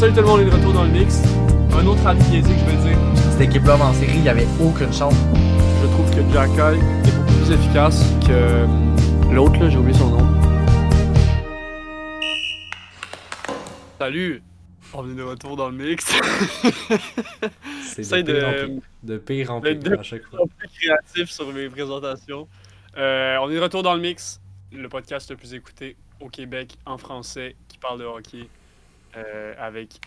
Salut tout le monde, on est de retour dans le mix. Un autre avis biaisé que je vais dire. Cette équipe-là en série, il n'y avait aucune chance. Je trouve que Jacky est beaucoup plus efficace que l'autre, là, j'ai oublié son nom. Salut, on est de retour dans le mix. C'est J'essaie de pire en d'être pire à chaque fois. plus créatif sur mes présentations. On est de retour dans le mix, le podcast le plus écouté au Québec en français qui parle de hockey avec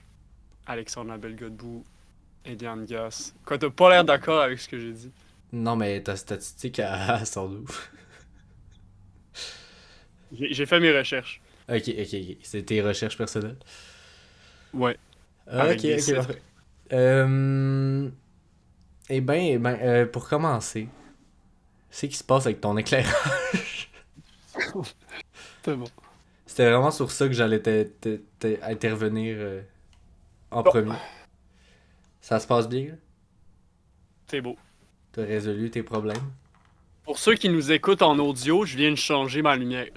Alexandre Labelle-Godbout et Diane Gass. Quoi, t'as pas l'air d'accord avec ce que j'ai dit? Non, mais ta statistique à sort d'où? J'ai fait mes recherches. Ok. C'est tes recherches personnelles? Ouais. Ok, parfait. Pour commencer, c'est qui se passe avec ton éclairage? C'est bon. C'était vraiment sur ça que j'allais intervenir en premier. Ça se passe bien? Là? C'est beau. T'as résolu tes problèmes? Pour ceux qui nous écoutent en audio, je viens de changer ma lumière.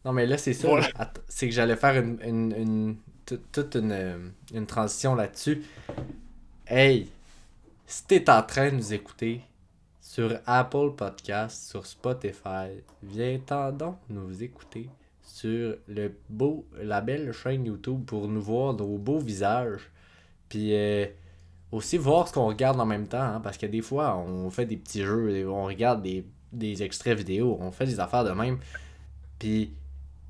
Non, mais là, c'est ça. Voilà. Là. C'est que j'allais faire toute une transition là-dessus. Hey, si t'es en train de nous écouter sur Apple Podcast, sur Spotify, viens-t'en donc nous écouter sur la belle chaîne YouTube pour nous voir nos beaux visages. Puis aussi voir ce qu'on regarde en même temps, hein, parce que des fois, on fait des petits jeux, on regarde des extraits vidéo, on fait des affaires de même. Puis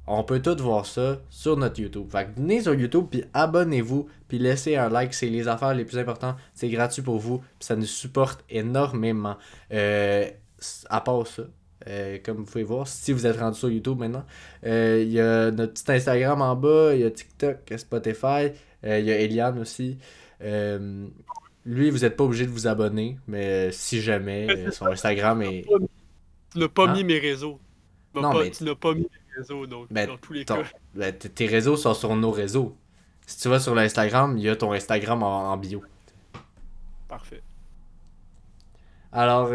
on peut tout voir ça sur notre YouTube. Fait que venez sur YouTube, puis abonnez-vous, puis laissez un like. C'est les affaires les plus importantes. C'est gratuit pour vous, puis ça nous supporte énormément. À part ça, comme vous pouvez voir, si vous êtes rendu sur YouTube maintenant, il y a notre petit Instagram en bas, il y a TikTok, Spotify, il y a Eliane aussi. Lui, vous n'êtes pas obligé de vous abonner, mais si jamais, son Instagram est... Tu n'as pas Hein? mis mes réseaux. Tu n'as pas mis mes réseaux, donc dans tous les cas. Tes réseaux sont sur nos réseaux. Si tu vas sur l'Instagram, il y a ton Instagram en bio. Parfait. Alors,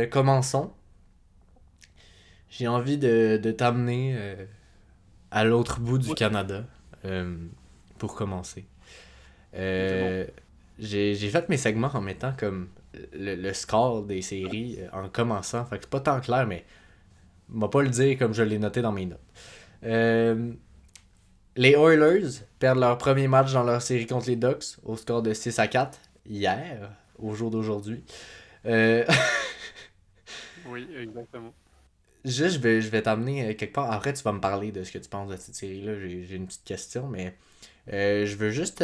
commençons. J'ai envie de t'amener à l'autre bout du Canada pour commencer. J'ai fait mes segments en mettant comme le score des séries en commençant. Fait que c'est pas tant clair, mais m'a pas le dire comme je l'ai noté dans mes notes. Les Oilers perdent leur premier match dans leur série contre les Ducks au score de 6-4 hier, au jour d'aujourd'hui. Oui, exactement. Juste, je vais t'amener quelque part. Après, tu vas me parler de ce que tu penses de cette série-là. J'ai une petite question, mais je veux juste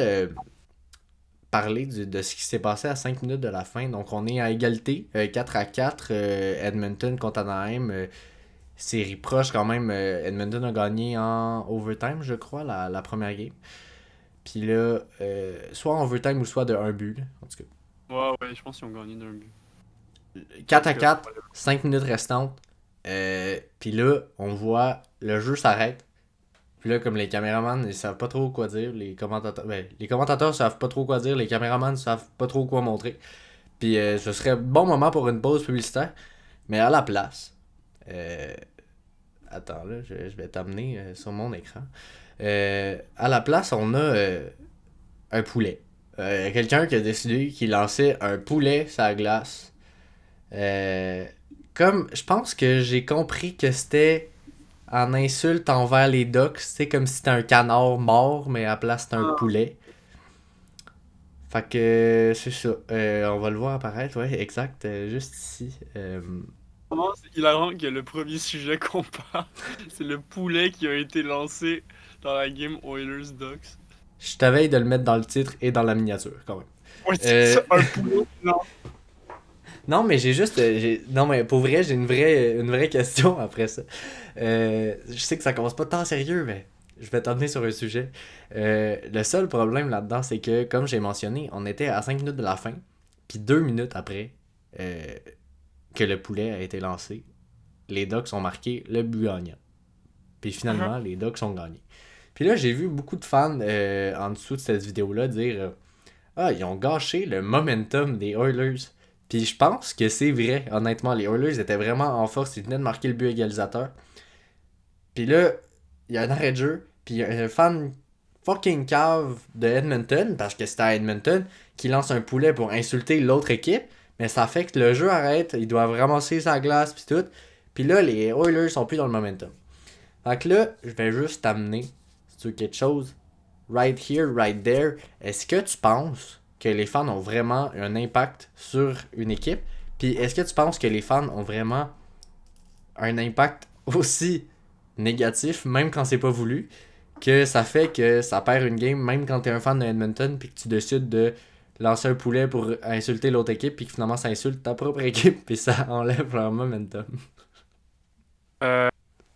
parler de ce qui s'est passé à 5 minutes de la fin. Donc, on est à égalité, 4-4, Edmonton contre Anaheim. Série proche quand même. Edmonton a gagné en overtime, je crois, la première game. Puis là, soit en overtime ou soit de 1 but. Là, en tout cas. Ouais, je pense qu'ils ont gagné d'un but. 4-4, 5 minutes restantes. Puis là, on voit le jeu s'arrête. Puis là, comme les caméramans, ils savent pas trop quoi dire. Les commentateurs savent pas trop quoi dire. Les caméramans savent pas trop quoi montrer. Puis ce serait bon moment pour une pause publicitaire. Mais à la place... attends, là, je vais t'amener sur mon écran. À la place, on a un poulet. Quelqu'un qui a décidé qu'il lançait un poulet sur la glace. Comme, je pense que j'ai compris que c'était en insulte envers les Ducks. C'est comme si c'était un canard mort, mais à la place, c'était un poulet. Fait que c'est ça. On va le voir apparaître, ouais, exact. Juste ici. C'est hilarant que le premier sujet qu'on parle, c'est le poulet qui a été lancé dans la game Oilers-Ducks. Je t'avais de le mettre dans le titre et dans la miniature, quand même. Ouais, c'est ça, un poulet. Non, mais non, mais pour vrai, j'ai une vraie question après ça. Je sais que ça commence pas tant sérieux, mais je vais t'emmener sur un sujet. Le seul problème là-dedans, c'est que, comme j'ai mentionné, on était à 5 minutes de la fin, puis 2 minutes après que le poulet a été lancé, les Ducks ont marqué le but gagnant. Puis finalement, les Ducks ont gagné. Puis là, j'ai vu beaucoup de fans en dessous de cette vidéo-là dire ils ont gâché le momentum des Oilers. Puis je pense que c'est vrai, honnêtement. Les Oilers étaient vraiment en force. Ils venaient de marquer le but égalisateur. Puis là, il y a un arrêt de jeu. Puis il y a un fan fucking cave de Edmonton, parce que c'était à Edmonton, qui lance un poulet pour insulter l'autre équipe, mais ça fait que le jeu arrête, ils doivent ramasser sa glace pis tout. Puis là, les Oilers sont plus dans le momentum. Fait que là, je vais juste t'amener sur quelque chose. Right here, right there. Est-ce que tu penses que les fans ont vraiment un impact sur une équipe? Puis est-ce que tu penses que les fans ont vraiment un impact aussi négatif, même quand c'est pas voulu, que ça fait que ça perd une game, même quand t'es un fan de Edmonton, puis que tu décides de lancer un poulet pour insulter l'autre équipe, puis que finalement ça insulte ta propre équipe, puis ça enlève leur momentum. Euh,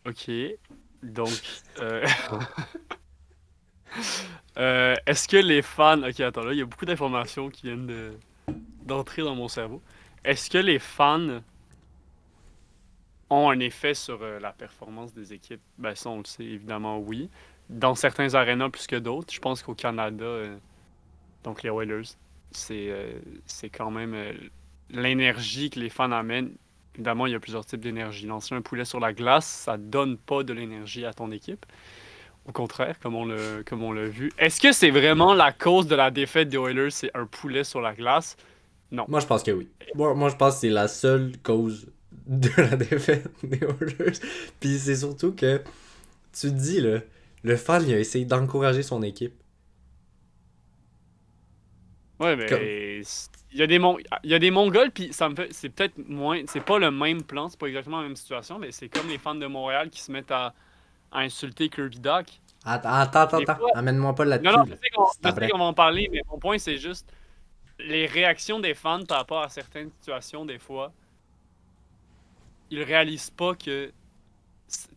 ok. Donc, est-ce que les fans... Ok, attends, là, il y a beaucoup d'informations qui viennent d'entrer dans mon cerveau. Est-ce que les fans ont un effet sur la performance des équipes? Ben ça, on le sait, évidemment, oui. Dans certains arénas plus que d'autres. Je pense qu'au Canada, donc les Oilers, c'est quand même l'énergie que les fans amènent. Évidemment, il y a plusieurs types d'énergie. Lancer un poulet sur la glace, ça donne pas de l'énergie à ton équipe. Au contraire, comme on l'a vu. Est-ce que c'est vraiment la cause de la défaite des Oilers, c'est un poulet sur la glace? Non. Moi, je pense que oui. Moi, je pense que c'est la seule cause de la défaite des Oilers. Puis c'est surtout que, tu te dis, là, le fan, il a essayé d'encourager son équipe. Ouais, Comme... mais il y a des Mongols, puis ça me fait, c'est peut-être moins, c'est pas le même plan, c'est pas exactement la même situation, mais c'est comme les fans de Montréal qui se mettent à insulter Kirby Doc. Des Attends. fois, Amène-moi pas non, non, là-dessus, là. C'est je sais après. qu'on va en parler, mais mon point c'est juste les réactions des fans par rapport à certaines situations, des fois, ils réalisent pas que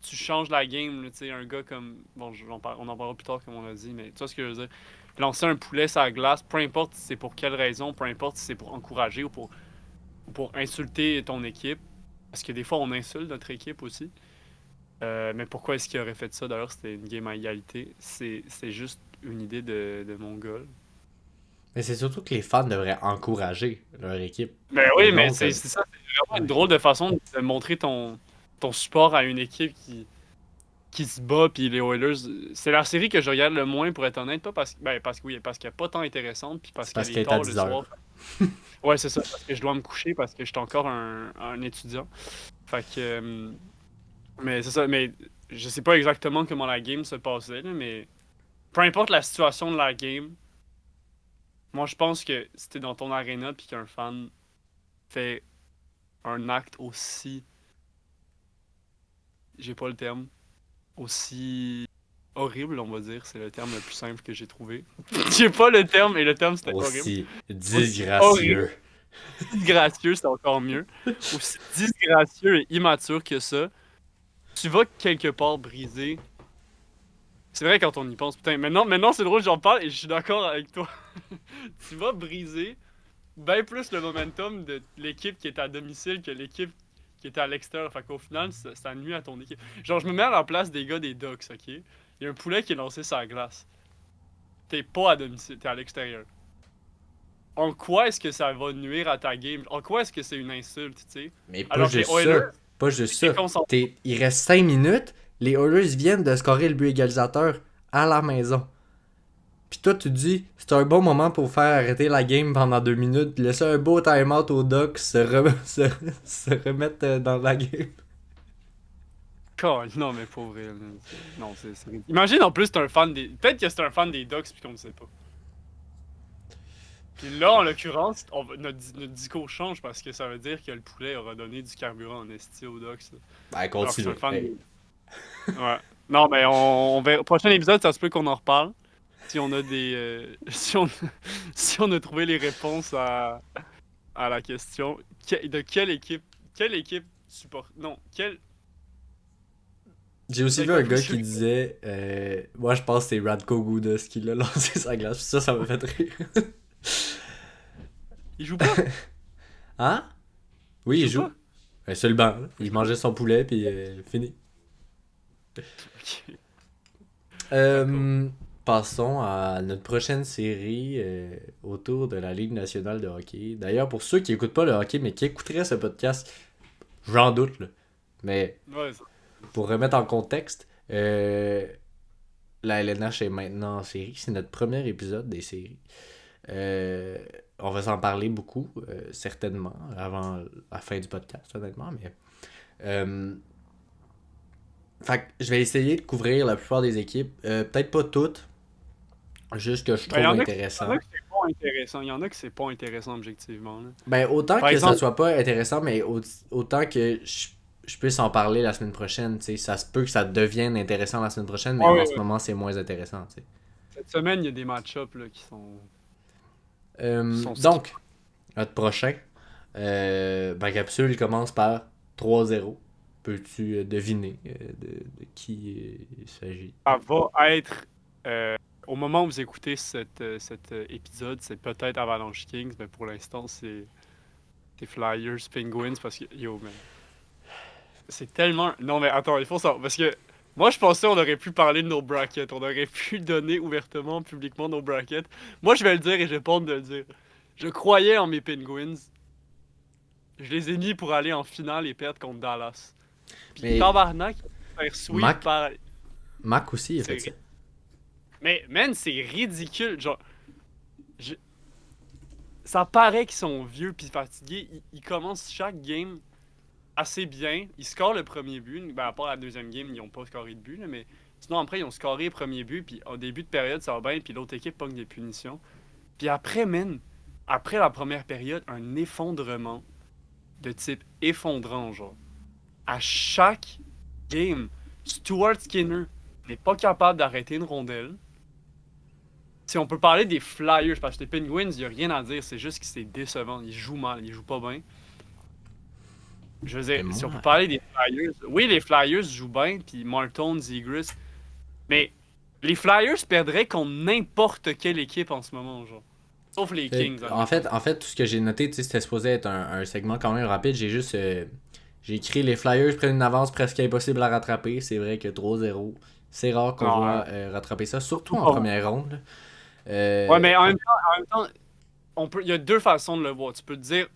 tu changes la game, là, tu sais, un gars comme, bon, on en parlera plus tard comme on a dit, mais tu vois ce que je veux dire. Lancer un poulet sur la glace, peu importe si c'est pour quelle raison, peu importe si c'est pour encourager ou pour insulter ton équipe, parce que des fois on insulte notre équipe aussi. Mais pourquoi est-ce qu'il aurait fait ça? D'ailleurs, c'était une game à égalité. C'est juste une idée de Mongol. Mais c'est surtout que les fans devraient encourager leur équipe. Ben Et oui, mais non c'est comme... c'est ça, c'est vraiment une Ouais. drôle de façon de montrer ton support à une équipe qui se bat, puis les Oilers, c'est la série que je regarde le moins, pour être honnête, pas parce que oui, parce qu'elle est pas tant intéressante, puis C'est parce parce qu'elle qu'elle est est à tard le 10 soir. heures. Ouais, c'est ça, parce que je dois me coucher, parce que je suis encore un étudiant. Fait que, mais c'est ça, mais je sais pas exactement comment la game se passait, là, mais peu importe la situation de la game, moi je pense que si t'es dans ton arena puis qu'un fan fait un acte aussi, j'ai pas le terme, aussi horrible, on va dire, c'est le terme le plus simple que j'ai trouvé. J'ai pas le terme, et le terme c'était horrible. Aussi Aussi horrible, disgracieux. disgracieux, c'est encore mieux. Aussi disgracieux et immature que ça, tu vas quelque part briser. C'est vrai quand on y pense, putain, maintenant c'est drôle, j'en parle et je suis d'accord avec toi. Tu vas briser bien plus le momentum de l'équipe qui est à domicile que l'équipe qui est à l'extérieur. Fait qu'au final, ça nuit à ton équipe. Genre, je me mets à la place des gars des Ducks, ok? Il y a un poulet qui est lancé sur la glace. T'es pas à domicile, t'es à l'extérieur. En quoi est-ce que ça va nuire à ta game? En quoi est-ce que c'est une insulte, tu sais? Mais pas Alors que les juste ça. Oilers, Pas juste t'es ça. concentré. Il reste 5 minutes. Les Oilers viennent de scorer le but égalisateur à la maison. Puis toi, tu te dis, c'est un bon moment pour faire arrêter la game pendant 2 minutes. Laisser un beau time-out aux Ducks se remettre dans la game. Non, mais pour vrai, là. Non, c'est ridicule. Imagine en plus, t'es un fan des. Peut-être que c'est un fan des Ducks puis qu'on ne sait pas. Puis là, en l'occurrence, notre discours change parce que ça veut dire que le poulet aura donné du carburant en esti aux Ducks, là. Ben, Alors que c'est continue. un fan Hey. des. Ouais. Non, mais on verra. Prochain épisode, ça se peut qu'on en reparle. Si on a des. Si on a trouvé les réponses à la question. De quelle équipe. Quelle équipe supporte. Non, quelle. J'ai aussi C'est vu quoi un la gars question? qui disait moi je pense que c'est Radko Gudas qui l'a lancé sa glace. Ça m'a fait rire. Il joue pas? Hein? Il Oui, il joue joue. pas? Sur le banc. Là. Il mangeait son poulet puis fini. Ok, d'accord. Euh, Passons à notre prochaine série autour de la Ligue nationale de hockey. D'ailleurs, pour ceux qui écoutent pas le hockey mais qui écouteraient ce podcast, j'en doute, là. Mais Ouais, pour remettre en contexte, la LNH est maintenant en série. C'est notre premier épisode des séries. On va s'en parler beaucoup, certainement, avant la fin du podcast, honnêtement. Mais, fait que je vais essayer de couvrir la plupart des équipes. Peut-être pas toutes, juste que je trouve intéressant. Il y en a que c'est pas intéressant. Il y en a que c'est pas intéressant objectivement. Là. Ben, autant Par que exemple, ça soit pas intéressant, mais autant que je puisse en parler la semaine prochaine. T'sais, ça se peut que ça devienne intéressant la semaine prochaine, mais ah en oui, ce oui. moment, c'est moins intéressant. T'sais. Cette semaine, il y a des match-ups là, qui sont Donc, notre prochain, ma capsule commence par 3-0. Peux-tu deviner de qui il s'agit? Ça va être. Au moment où vous écoutez cet épisode, c'est peut-être Avalanche Kings, mais pour l'instant, c'est Flyers Penguins parce que. Yo, man. C'est tellement. Non, mais attends, il faut ça. Parce que moi, je pensais qu'on aurait pu parler de nos brackets. On aurait pu donner ouvertement, publiquement nos brackets. Moi, je vais le dire et j'ai pas honte de le dire. Je croyais en mes Penguins. Je les ai mis pour aller en finale et perdre contre Dallas. Puis Mais tabarnak, faire sweep Mac, par. Mac aussi, il a fait C'est ça. Mais, man, c'est ridicule. Genre, je- ça paraît qu'ils sont vieux puis fatigués. Ils commencent chaque game assez bien. Ils scorent le premier but. Ben, à part la deuxième game, ils n'ont pas scoré de but. Là, mais sinon, après, ils ont scoré le premier but. Puis au début de période, ça va bien. Puis l'autre équipe pogne des punitions. Puis après, man, après la première période, un effondrement de type effondrant, genre. À chaque game, Stuart Skinner n'est pas capable d'arrêter une rondelle. Si on peut parler des Flyers, parce que les Penguins, il n'y a rien à dire, c'est juste que c'est décevant. Ils jouent mal, ils jouent pas bien. Je veux dire, Mais si on moi, peut parler des Flyers, oui, les Flyers jouent bien, puis Martin, Zegras, mais les Flyers perdraient contre n'importe quelle équipe en ce moment, genre. Sauf les Kings. en fait, tout ce que j'ai noté, c'était supposé être un segment quand même rapide. J'ai écrit les Flyers prennent une avance presque impossible à rattraper. C'est vrai que 3-0, c'est rare qu'on Non, voit rattraper ça, surtout en pas. première ronde. Là. Ouais, mais en même temps, il y a deux façons de le voir. Tu peux te dire,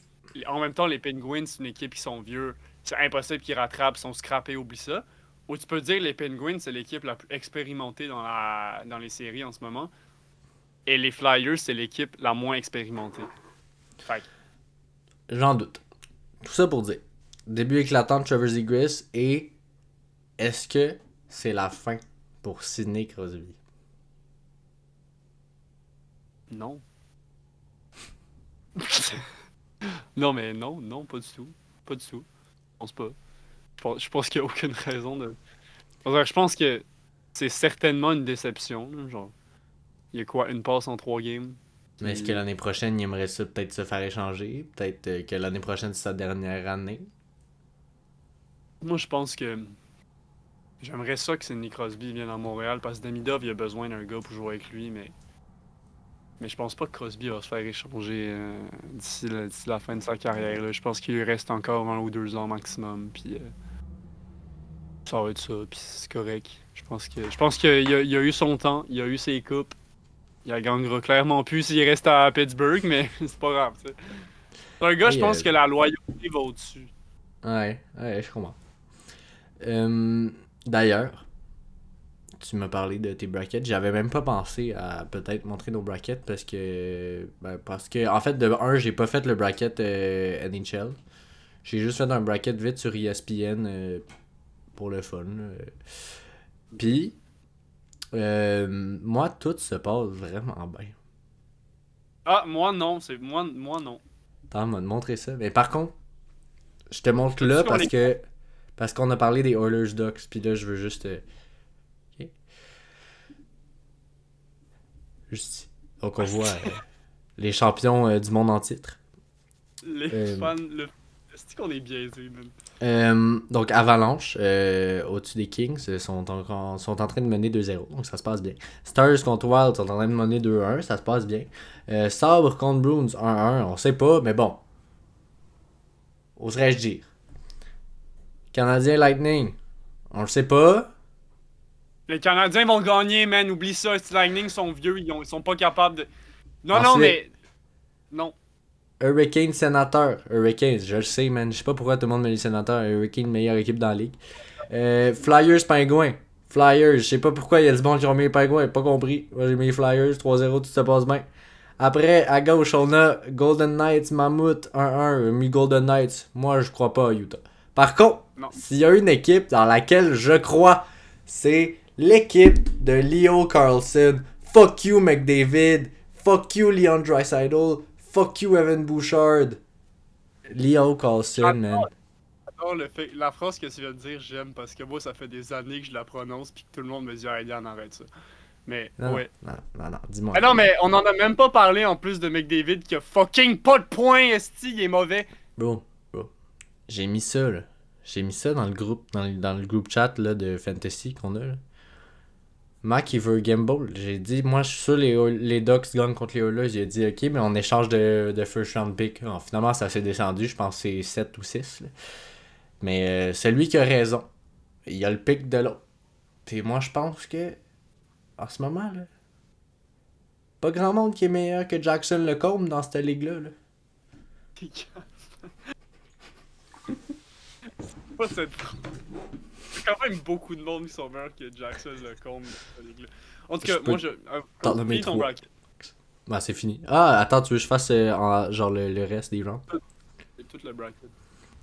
en même temps, les Penguins, c'est une équipe qui sont vieux, c'est impossible qu'ils rattrapent, ils sont scrappés, oublie ça. Ou tu peux te dire, les Penguins, c'est l'équipe la plus expérimentée dans les séries en ce moment. Et les Flyers, c'est l'équipe la moins expérimentée. Fait que, J'en doute. Tout ça pour dire, début éclatant de Trevor Zegras et est-ce que c'est la fin pour Sidney Crosby? non. Non, mais non, pas du tout. Pas du tout. Je pense pas. Je pense qu'il n'y a aucune raison de. Je pense que c'est certainement une déception. Là, genre, il y a quoi, une passe en 3 games? Mais est-ce que Puis l'année prochaine, il aimerait ça peut-être se faire échanger? Peut-être que l'année prochaine, c'est sa dernière année? moi, je pense que j'aimerais ça que Sidney Crosby vienne à Montréal parce que Demidov, il a besoin d'un gars pour jouer avec lui, mais je pense pas que Crosby va se faire échanger d'ici la fin de sa carrière. Là. Je pense qu'il lui reste encore 1 ou 2 ans maximum, puis ça va être ça, puis c'est correct. Je pense qu'il il a eu son temps, il a eu ses coupes. Il la gagnera clairement plus s'il reste à Pittsburgh, mais c'est pas grave. T'sais. C'est un gars, je Et, pense que la loyauté va au-dessus. ouais, je comprends. D'ailleurs, tu m'as parlé de tes brackets. J'avais même pas pensé à peut-être montrer nos brackets parce que en fait, de un, j'ai pas fait le bracket NHL. J'ai juste fait un bracket vite sur ESPN pour le fun. Puis, moi, tout se passe vraiment bien. Ah, moi non, c'est moi non. Attends, m'a montré ça. Mais par contre, je te montre Peux-tu là sur les- parce qu'on a parlé des Oilers Ducks. Puis là, je veux juste. Ok. Juste ici. Donc, on voit les champions du monde en titre. Les Euh, fans, c'est qu'on est biaisé, man. Donc, Avalanche, au-dessus des Kings, sont en train de mener 2-0. Donc, ça se passe bien. Stars contre Wild sont en train de mener 2-1. Ça se passe bien. Sabre contre Bruins 1-1. On sait pas, mais bon. Oserais-je dire. Canadien Lightning. On le sait pas. Les Canadiens vont gagner, man. Oublie ça. Les Lightning sont vieux, ils sont pas capables de. Non, Ensuite, mais. Non. Hurricane Sénateur. Hurricanes, je le sais, man. Je sais pas pourquoi tout le monde met les Sénateurs. Hurricane, meilleure équipe dans la ligue. Flyers Pingouins. Flyers, je sais pas pourquoi il y a du monde qui ont mis les Penguins, pas compris. Moi j'ai mis les Flyers, 3-0, tout se passe bien. Après, à gauche, on a Golden Knights, Mammoth, 1-1, mis Golden Knights. Moi, je crois pas à Utah. Par contre, Non. s'il y a une équipe dans laquelle je crois, c'est l'équipe de Leo Carlson. Fuck you, McDavid. Fuck you, Leon Draisaitl. Fuck you, Evan Bouchard. Leo Carlson, man. Non, la phrase que tu viens de dire, j'aime parce que moi, ça fait des années que je la prononce puis que tout le monde me dit, ah, Elian, arrête ça. Mais, Non, ouais. non, dis-moi. Ah non, mais on en a même pas parlé en plus de McDavid qui a fucking pas de points, esti, il est mauvais. Bro. J'ai mis ça, là. J'ai mis ça dans le groupe, dans le groupe chat là, de Fantasy qu'on a, là. Mac, il veut Gamble. J'ai dit, moi, je suis sûr les Ducks gagnent contre les Oilers. J'ai dit, ok, mais on échange de first round pick. Alors, finalement, ça s'est descendu. Je pense que c'est 7 ou 6. Là. Mais c'est lui qui a raison. Il y a le pick de l'autre. Puis moi, je pense que, en ce moment, là, pas grand monde qui est meilleur que Jackson Lecombe dans cette ligue-là. Là. Pas cette phrase. Il y a quand même beaucoup de monde qui sont meilleurs que Jackson Lecombe dans cette ligue-là. En tout cas, moi, T'en as mis ton 3. bracket. Bah, c'est fini. Ah, attends, tu veux que je fasse genre le reste des rounds? C'est tout le bracket.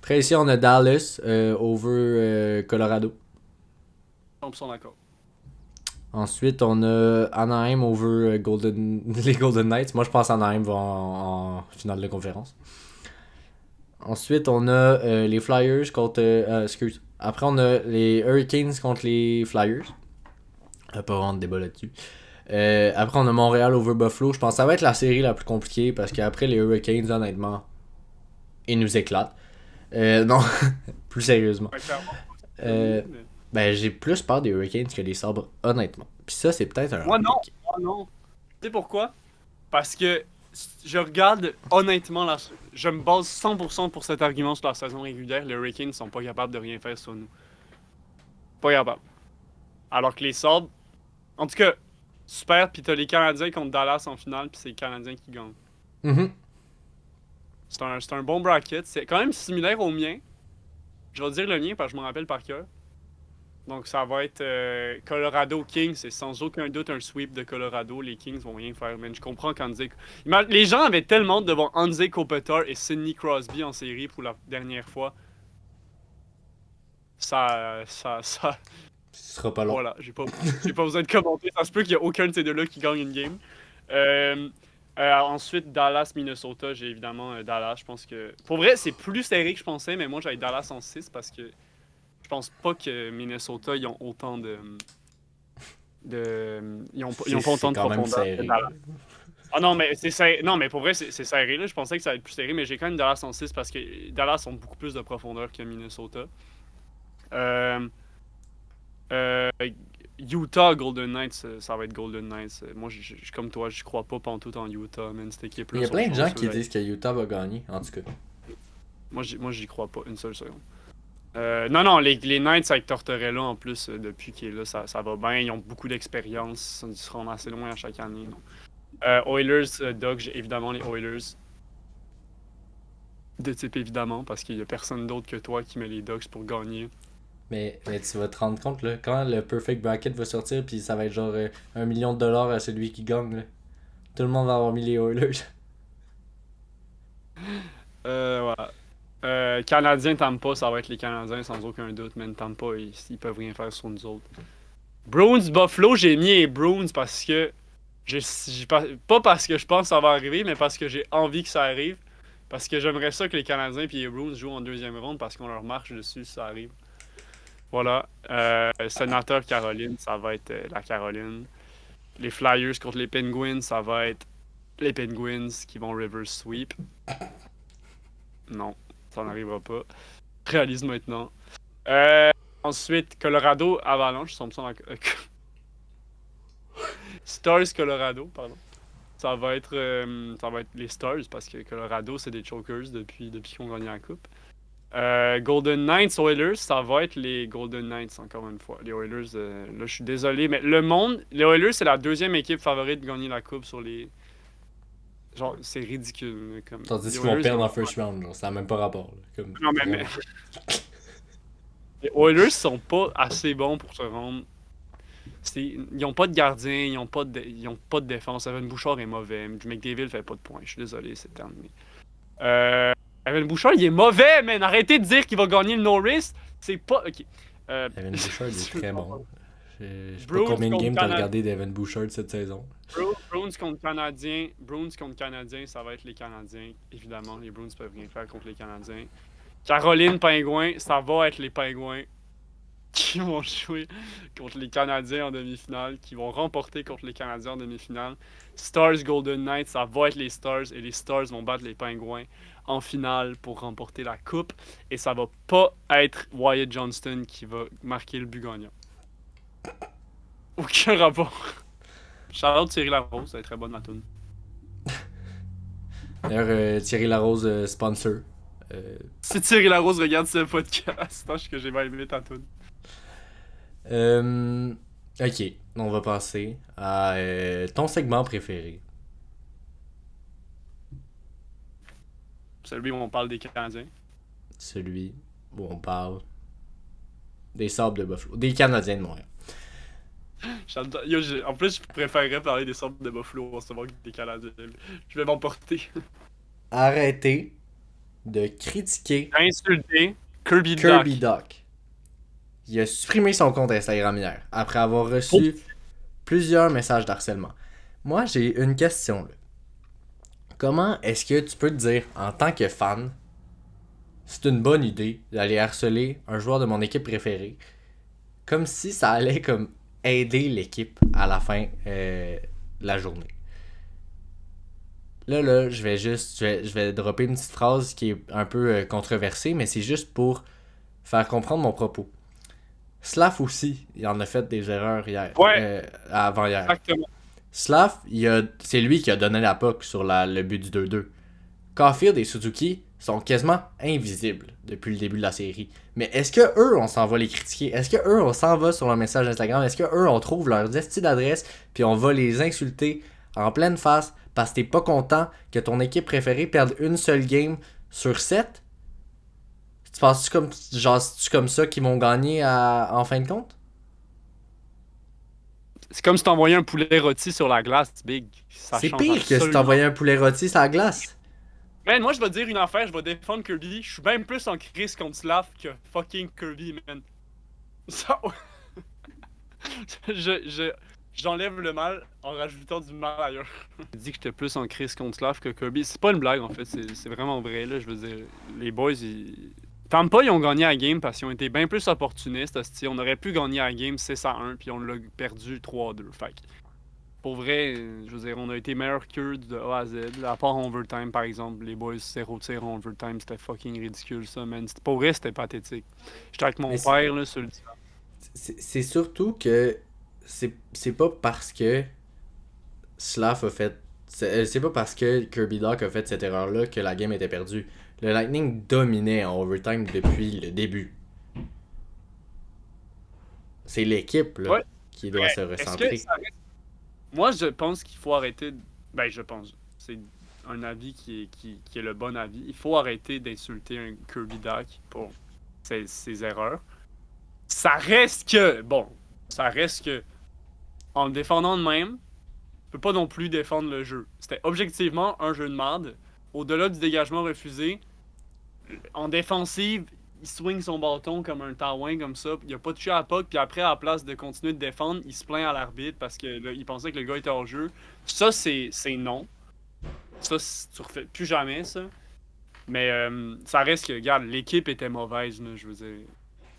Après, ici, on a Dallas over Colorado. 100% d'accord. Ensuite, on a Anaheim over les Golden Knights. Moi, je pense qu'Anaheim va en finale de conférence. Ensuite, on a les Flyers contre... excuse. Après, on a les Hurricanes contre les Flyers. Pas vraiment de débat là-dessus. Après, on a Montréal over Buffalo. Je pense que ça va être la série la plus compliquée parce qu'après, les Hurricanes, honnêtement, ils nous éclatent. Non, plus sérieusement. Ben, j'ai plus peur des Hurricanes que des Sabres, honnêtement. Puis ça, c'est peut-être un... Moi non. Tu sais pourquoi? Parce que je regarde honnêtement, je me base 100% pour cet argument sur la saison régulière. Les Hurricanes sont pas capables de rien faire sur nous. Pas capables. Alors que les Sabres, en tout cas, super. Puis t'as les Canadiens contre Dallas en finale, puis c'est les Canadiens qui gagnent. Mhm. C'est un bon bracket. C'est quand même similaire au mien. Je vais dire le mien parce que je me rappelle par cœur. Donc ça va être Colorado Kings. C'est sans aucun doute un sweep de Colorado. Les Kings vont rien faire. Mais je comprends qu'Anze... Les gens avaient tellement de voir Anze Kopitar et Sidney Crosby en série pour la dernière fois. Ça... Ce sera pas long. Voilà, j'ai pas besoin de commenter. Ça se peut qu'il y ait aucun de ces deux-là qui gagne une game. Ensuite, Dallas-Minnesota. J'ai évidemment Dallas. Je pense que... Pour vrai, c'est plus serré que je pensais, mais moi, j'avais Dallas en 6 parce que je pense pas que Minnesota, ils ont autant ils ont pas autant de profondeur que Dallas. Ah non, mais c'est serré. Non, mais pour vrai, c'est serré. Là. Je pensais que ça allait être plus serré, mais j'ai quand même Dallas en 6 parce que Dallas ont beaucoup plus de profondeur que Minnesota. Utah Golden Knights, ça va être Golden Knights. Moi, comme toi, je crois pas pantoute en Utah, man. Cette équipe-là. Il y a plein de gens qui disent que Utah va gagner, en tout cas. Moi, j'y crois pas une seule seconde. Non, les Knights avec Tortorella en plus, depuis qu'il est là, ça va bien. Ils ont beaucoup d'expérience. Ils se rendent assez loin à chaque année. Oilers, Doug, j'ai évidemment les Oilers. De type évidemment, parce qu'il y a personne d'autre que toi qui met les Ducks pour gagner. Mais tu vas te rendre compte, là, quand le Perfect Bracket va sortir, puis ça va être genre $1 million à celui qui gagne, là. Tout le monde va avoir mis les Oilers. Voilà. Canadiens Tampa, ça va être les Canadiens sans aucun doute, mais Tampa, ils peuvent rien faire sur nous autres. Bruins Buffalo, j'ai mis les Bruins parce que pas parce que je pense que ça va arriver, mais parce que j'ai envie que ça arrive. Parce que j'aimerais ça que les Canadiens et les Bruins jouent en deuxième ronde parce qu'on leur marche dessus si ça arrive. Voilà. Sénateur Caroline, ça va être la Caroline. Les Flyers contre les Penguins, ça va être les Penguins qui vont reverse sweep. Non, ça n'arrivera pas. Réalise maintenant. Ensuite, Colorado Avalanche, sont dans Stars Colorado, pardon. Ça va être les Stars parce que Colorado, c'est des chokers depuis qu'ils ont gagné la coupe. Golden Knights Oilers, ça va être les Golden Knights encore une fois. Les Oilers, là je suis désolé, mais les Oilers c'est la deuxième équipe favorite de gagner la coupe sur les... Genre, c'est ridicule. Comme... Tandis qu'ils vont perdre en first round, genre, ça n'a même pas rapport. Là, comme... Non, mais... les Oilers sont pas assez bons pour se rendre Ils ont pas de gardien, ils ont pas de défense. Evan Bouchard est mauvais. McDavid fait pas de points. Je suis désolé, c'est terminé. Evan Bouchard, il est mauvais, man! Arrêtez de dire qu'il va gagner le no-risk. C'est pas... Ok. Evan Bouchard, il est très bon. Je sais pas Bruins combien de contre games t'as Canadiens. regardé d'Evan Bouchard cette saison. Bruins contre Canadiens, ça va être les Canadiens. Évidemment, les Bruins peuvent rien faire contre les Canadiens. Caroline Pingouins, ça va être les Pingouins qui vont jouer contre les Canadiens en demi-finale, qui vont remporter contre les Canadiens en demi-finale. Stars Golden Knights, ça va être les Stars, et les Stars vont battre les Pingouins en finale pour remporter la coupe. Et ça va pas être Wyatt Johnston qui va marquer le but gagnant. Aucun rapport. Shout-out Thierry Larose, elle est très bonne ma toune. D'ailleurs, Thierry Larose, sponsor. Si Thierry Larose regarde ce podcast, sache que j'ai bien aimé ta toune. Ok, on va passer à ton segment préféré. Celui où on parle des Canadiens. Celui où on parle des Sables de Buffalo. Des Canadiens de Montréal. Yo, en plus, je préférerais parler des Sables de Buffalo en ce moment que des Canadiens. Je vais m'emporter. Arrêtez de critiquer Insulter Kirby Duck. Doc. Il a supprimé son compte Instagram hier, après avoir reçu plusieurs messages d'harcèlement. Moi, j'ai une question, là. Comment est-ce que tu peux te dire, en tant que fan, c'est une bonne idée d'aller harceler un joueur de mon équipe préférée, comme si ça allait comme aider l'équipe à la fin de la journée? Là, je vais dropper une petite phrase qui est un peu controversée, mais c'est juste pour faire comprendre mon propos. Slav aussi, il en a fait des erreurs hier, avant hier. Exactement. Slav, c'est lui qui a donné la puck sur le but du 2-2. Caulfield et Suzuki sont quasiment invisibles depuis le début de la série. Mais est-ce que eux, on s'en va les critiquer? Est-ce que eux, on s'en va sur leur message Instagram? Est-ce que eux, on trouve leur destin d'adresse puis on va les insulter en pleine face parce que t'es pas content que ton équipe préférée perde une seule game sur 7? Tu penses-tu comme ça qu'ils vont gagner en fin de compte? C'est comme si t'envoyais un poulet rôti sur la glace, Big. C'est pire que si t'envoyais un poulet rôti sur la glace. Man, moi je vais te dire une affaire, je vais défendre Kirby. Je suis même plus en crise contre Slav que fucking Kirby, man. Ça... J'enlève le mal en rajoutant du mal ailleurs. Je dis que j'étais plus en crise contre Slav que Kirby. C'est pas une blague en fait, c'est vraiment vrai là. Je veux dire, les boys, Tampa, ils ont gagné la game parce qu'ils ont été bien plus opportunistes. On aurait pu gagner la game 6-1 puis on l'a perdu 3-2. Fait que, pour vrai, je veux dire, on a été meilleur que de A à Z. À part en overtime, par exemple, les boys 0 tir en overtime, c'était fucking ridicule ça, man. Pour vrai, c'était pathétique. J'étais avec mon père là sur le divan. C'est surtout que c'est pas parce que Slav a fait. C'est pas parce que Kirby Doc a fait cette erreur-là que la game était perdue. Le Lightning dominait en overtime depuis le début. C'est l'équipe là, qui doit se recentrer. Moi, je pense qu'il faut arrêter. Ben, je pense. C'est un avis qui est le bon avis. Il faut arrêter d'insulter un Kirby Doc pour ses erreurs. Ça reste que. Bon, ça reste que. En le défendant de même, tu peux pas non plus défendre le jeu. C'était objectivement un jeu de merde. Au-delà du dégagement refusé, en défensive, il swing son bâton comme un taouin comme ça. Il a pas touché à la puck, puis après, à la place de continuer de défendre, il se plaint à l'arbitre parce qu'il pensait que le gars était hors jeu. Ça, c'est non. Ça, tu refais plus jamais ça. Mais ça reste que, regarde, l'équipe était mauvaise, là, je veux dire.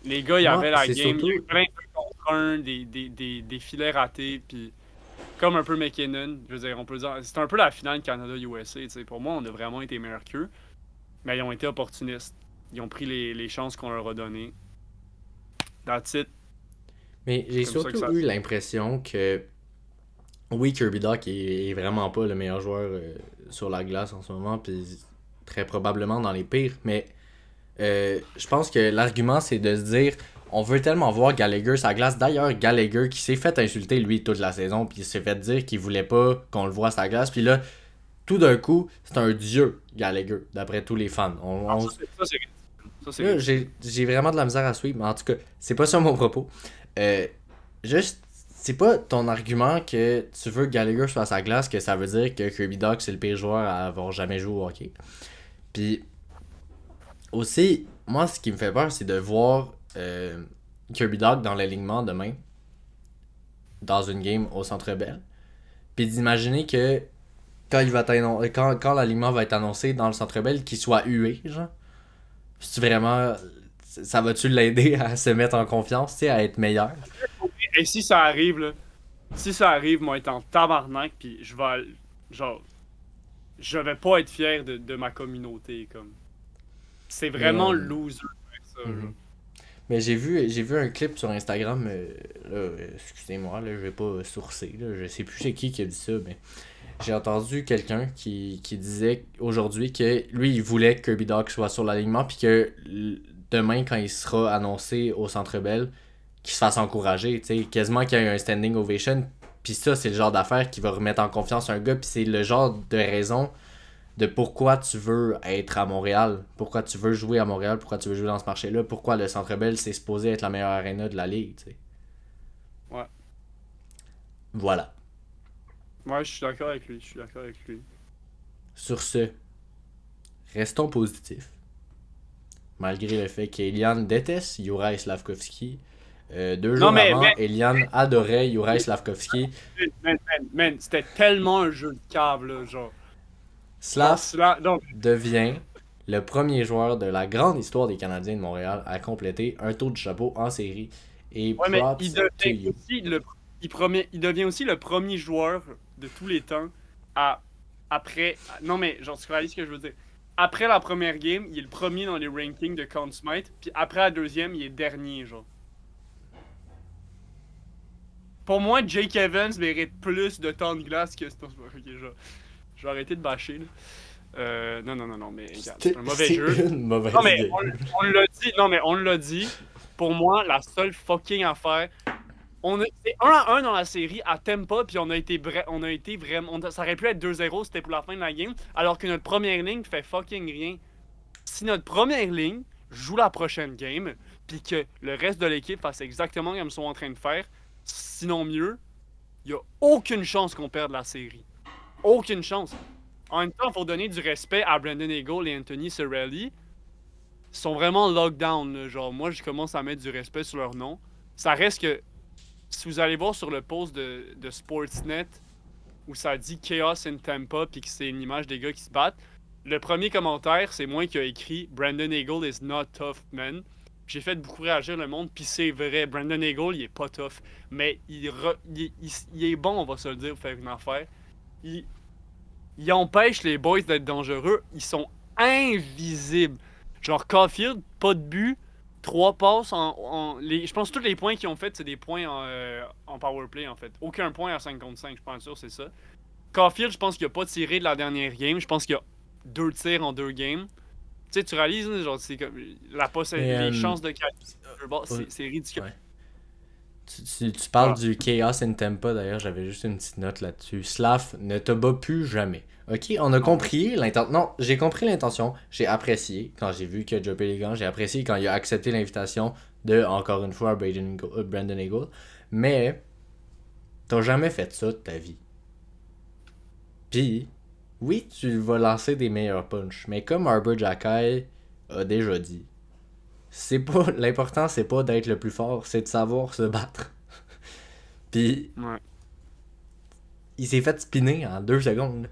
Les gars, il y avait la game, surtout... il y a eu plein de contre un, des filets ratés, puis comme un peu McKinnon, je veux dire, on peut dire, c'est un peu la finale Canada-USA, tu sais. Pour moi, on a vraiment été meilleurs qu'eux, mais ils ont été opportunistes. Ils ont pris les chances qu'on leur a données. That's it. Mais j'ai surtout eu l'impression que oui, Kirby Doc est vraiment pas le meilleur joueur sur la glace en ce moment, puis très probablement dans les pires, mais je pense que l'argument c'est de se dire on veut tellement voir Gallagher sur la glace. D'ailleurs, Gallagher qui s'est fait insulter lui toute la saison, puis il s'est fait dire qu'il voulait pas qu'on le voit sur la glace, puis là, tout d'un coup, c'est un dieu Gallagher, d'après tous les fans. J'ai vraiment de la misère à suivre, mais en tout cas, c'est pas ça mon propos. Juste, c'est pas ton argument que tu veux que Gallagher soit à sa glace que ça veut dire que Kirby Dach c'est le pire joueur à avoir jamais joué au hockey. Puis aussi, moi ce qui me fait peur c'est de voir Kirby Dach dans l'alignement demain dans une game au Centre Bell. Puis d'imaginer que quand l'alignement va être annoncé dans le Centre Bell qu'il soit hué, genre. C'est vraiment ça va-tu l'aider à se mettre en confiance, tu sais, à être meilleur? Et si ça arrive, là, si ça arrive, moi, être en tabarnak, puis genre, je vais pas être fier de ma communauté, comme. C'est vraiment loser de faire ça, là. Mais j'ai vu un clip sur Instagram, là, excusez-moi, là, je vais pas sourcer, là, je sais plus c'est qui a dit ça, mais j'ai entendu quelqu'un qui disait aujourd'hui que lui, il voulait que Kirby Dach soit sur l'alignement, puis que demain, quand il sera annoncé au Centre Bell, qu'il se fasse encourager, tu sais, quasiment qu'il y ait un standing ovation, puis ça, c'est le genre d'affaire qui va remettre en confiance un gars, puis c'est le genre de raison de pourquoi tu veux être à Montréal, pourquoi tu veux jouer à Montréal, pourquoi tu veux jouer dans ce marché-là, pourquoi le Centre Bell c'est supposé être la meilleure arena de la ligue, tu sais. Ouais. Voilà. Ouais, je suis d'accord avec lui, je suis d'accord avec lui. Sur ce, restons positifs. Malgré le fait qu'Eliane déteste Juraj Slavkovski. 2 jours avant, Eliane adorait Juraj Slavkovski. Man, c'était tellement un jeu de cave, là, genre. Slav Donc, devient le premier joueur de la grande histoire des Canadiens de Montréal à compléter un tour du chapeau en série. Et ouais, mais props to you. il devient aussi le premier joueur de tous les temps après. Non, mais genre, tu réalises ce que je veux dire. Après la première game, il est le premier dans les rankings de Conn Smythe, puis après la deuxième, il est dernier, genre. Pour moi, Jake Evans mérite plus de temps de glace que... Ok, genre, je vais arrêter de bâcher, là. Non, mais regarde, c'est un mauvais jeu. Une mauvaise Non, mais game. on l'a dit, non, mais on l'a dit. Pour moi, la seule fucking affaire, c'est 1-1 dans la série à Tampa, puis on a été vraiment. Ça aurait pu être 2-0, c'était pour la fin de la game, alors que notre première ligne fait fucking rien. Si notre première ligne joue la prochaine game, puis que le reste de l'équipe fasse exactement comme ils sont en train de faire, sinon mieux, il y a aucune chance qu'on perde la série. Aucune chance. En même temps, il faut donner du respect à Brandon Eagle et Anthony Cirelli. Ils sont vraiment lockdown, là. Genre, moi, je commence à mettre du respect sur leur nom. Ça reste que, si vous allez voir sur le post de Sportsnet, où ça dit Chaos in Tampa, puis que c'est une image des gars qui se battent, le premier commentaire, c'est moi qui a écrit Brandon Eagle is not tough, man. J'ai fait beaucoup réagir le monde, puis c'est vrai, Brandon Eagle, il est pas tough. Mais il est bon, on va se le dire, pour faire une affaire. Il empêche les boys d'être dangereux. Ils sont invisibles. Genre, Caulfield, pas de but, 3 passes je pense que tous les points qu'ils ont fait, c'est des points en powerplay, en fait. Aucun point à 5 contre 5, je pense sûr, c'est ça. Caulfield, je pense qu'il a pas tiré de la dernière game. Je pense qu'il y a 2 tirs en 2 games. Tu sais, tu réalises, hein, genre, c'est comme les chances de qualifier, c'est ridicule. Ouais. Tu parles du Chaos in Tampa, d'ailleurs, j'avais juste une petite note là-dessus. Slav ne te bat plus jamais. Ok, on a compris l'intention. Non, j'ai compris l'intention. J'ai apprécié quand j'ai vu que Joe Pellican. J'ai apprécié quand il a accepté l'invitation de, encore une fois, Brandon Eagle. Mais, t'as jamais fait ça de ta vie. Puis, oui, tu vas lancer des meilleurs punchs. Mais comme Arbor Jackay a déjà dit, l'important c'est pas d'être le plus fort, c'est de savoir se battre. Puis Ouais. il s'est fait spinner en 2 secondes.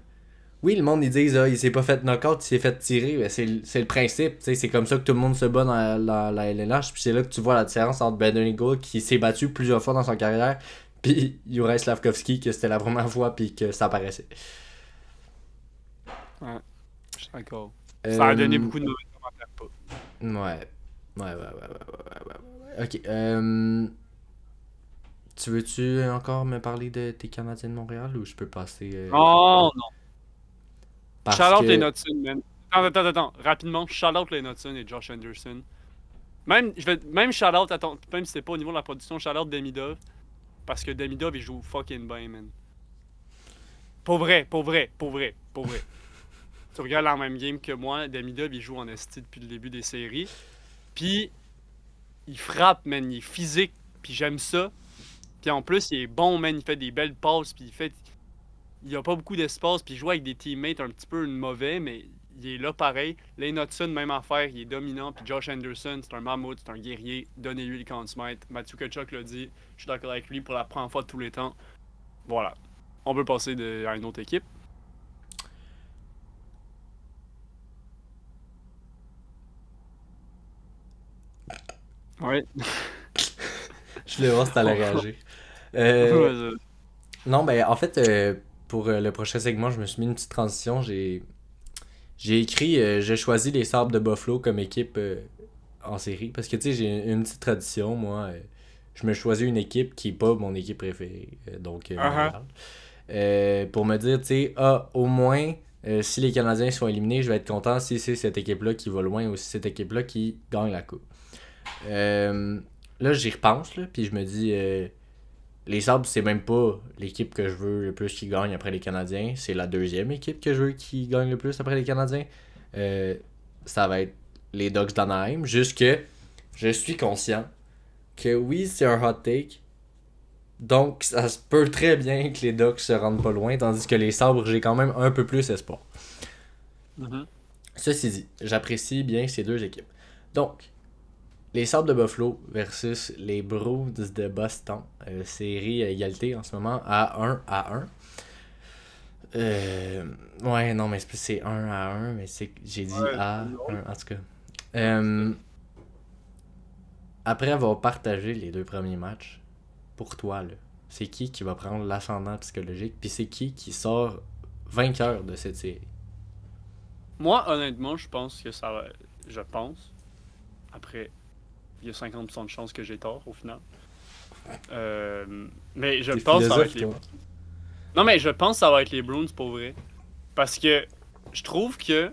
Oui, le monde ils disent il s'est pas fait knockout, il s'est fait tirer, mais c'est le principe, c'est comme ça que tout le monde se bat dans la LNH, puis c'est là que tu vois la différence entre Brandon Eagle qui s'est battu plusieurs fois dans sa carrière, puis Juraj Slavkovski que c'était la première fois puis que ça apparaissait. Ouais, je suis d'accord. Ça a donné beaucoup de mauvais commentaires, pas. Ouais. Ok. Tu veux-tu encore me parler de tes Canadiens de Montréal ou je peux passer. Oh non! Parce Shout-out que. les Knudsen, man. Attends. Rapidement, shout-out les Knudsen et Josh Anderson. Même shout-out, attends, même si c'est pas au niveau de la production, shout-out Demidov. Parce que Demidov, il joue fucking bien, man. Pour vrai. Tu regardes la même game que moi, Demidov, il joue en esti depuis le début des séries. Puis, il frappe, man, il est physique, puis j'aime ça. Puis en plus, il est bon, man. Il fait des belles passes. Puis il a pas beaucoup d'espace. Puis il joue avec des teammates un petit peu mauvais, mais il est là pareil. Lane Hudson, même affaire. Il est dominant. Puis Josh Anderson, c'est un mammouth, c'est un guerrier. Donnez-lui le camp de smite. Matthew Tkachuk l'a dit. Je suis d'accord avec lui pour la première fois de tous les temps. Voilà. On peut passer à une autre équipe. Ouais. Je voulais voir si t'allais réagir. Non, ben en fait, pour le prochain segment, je me suis mis une petite transition. J'ai écrit, j'ai choisi les Sabres de Buffalo comme équipe en série. Parce que tu sais, j'ai une petite tradition, moi. Je me choisis une équipe qui est pas mon équipe préférée. Donc Montréal. Pour me dire, tu sais, au moins, si les Canadiens sont éliminés, je vais être content si c'est cette équipe-là qui va loin ou si c'est cette équipe-là qui gagne la coupe. Là, j'y repense, là, puis je me dis, les Sabres, c'est même pas l'équipe que je veux le plus qui gagne après les Canadiens. C'est la deuxième équipe que je veux qui gagne le plus après les Canadiens. Ça va être les Ducks d'Anaheim. Juste que je suis conscient que oui, c'est un hot take. Donc, ça se peut très bien que les Ducks se rendent pas loin, tandis que les Sabres, j'ai quand même un peu plus espoir. Mm-hmm. Ceci dit, j'apprécie bien ces deux équipes. Donc, les Sabres de Buffalo versus les Bruins de Boston. Série à égalité en ce moment à 1-1. Ouais, non, mais c'est 1-1, mais j'ai dit Ouais, à 1 en tout cas. Euh, Après avoir partagé les deux premiers matchs, pour toi, là, c'est qui va prendre l'ascendant psychologique, puis c'est qui sort vainqueur de cette série? Moi, honnêtement, je pense que ça va. Je pense. Après, il y a 50% de chances que j'ai tort au final. Mais je T'es pense que ça va être philosophe, les. toi. Non, mais je pense que ça va être les Bruins pour vrai. Parce que je trouve que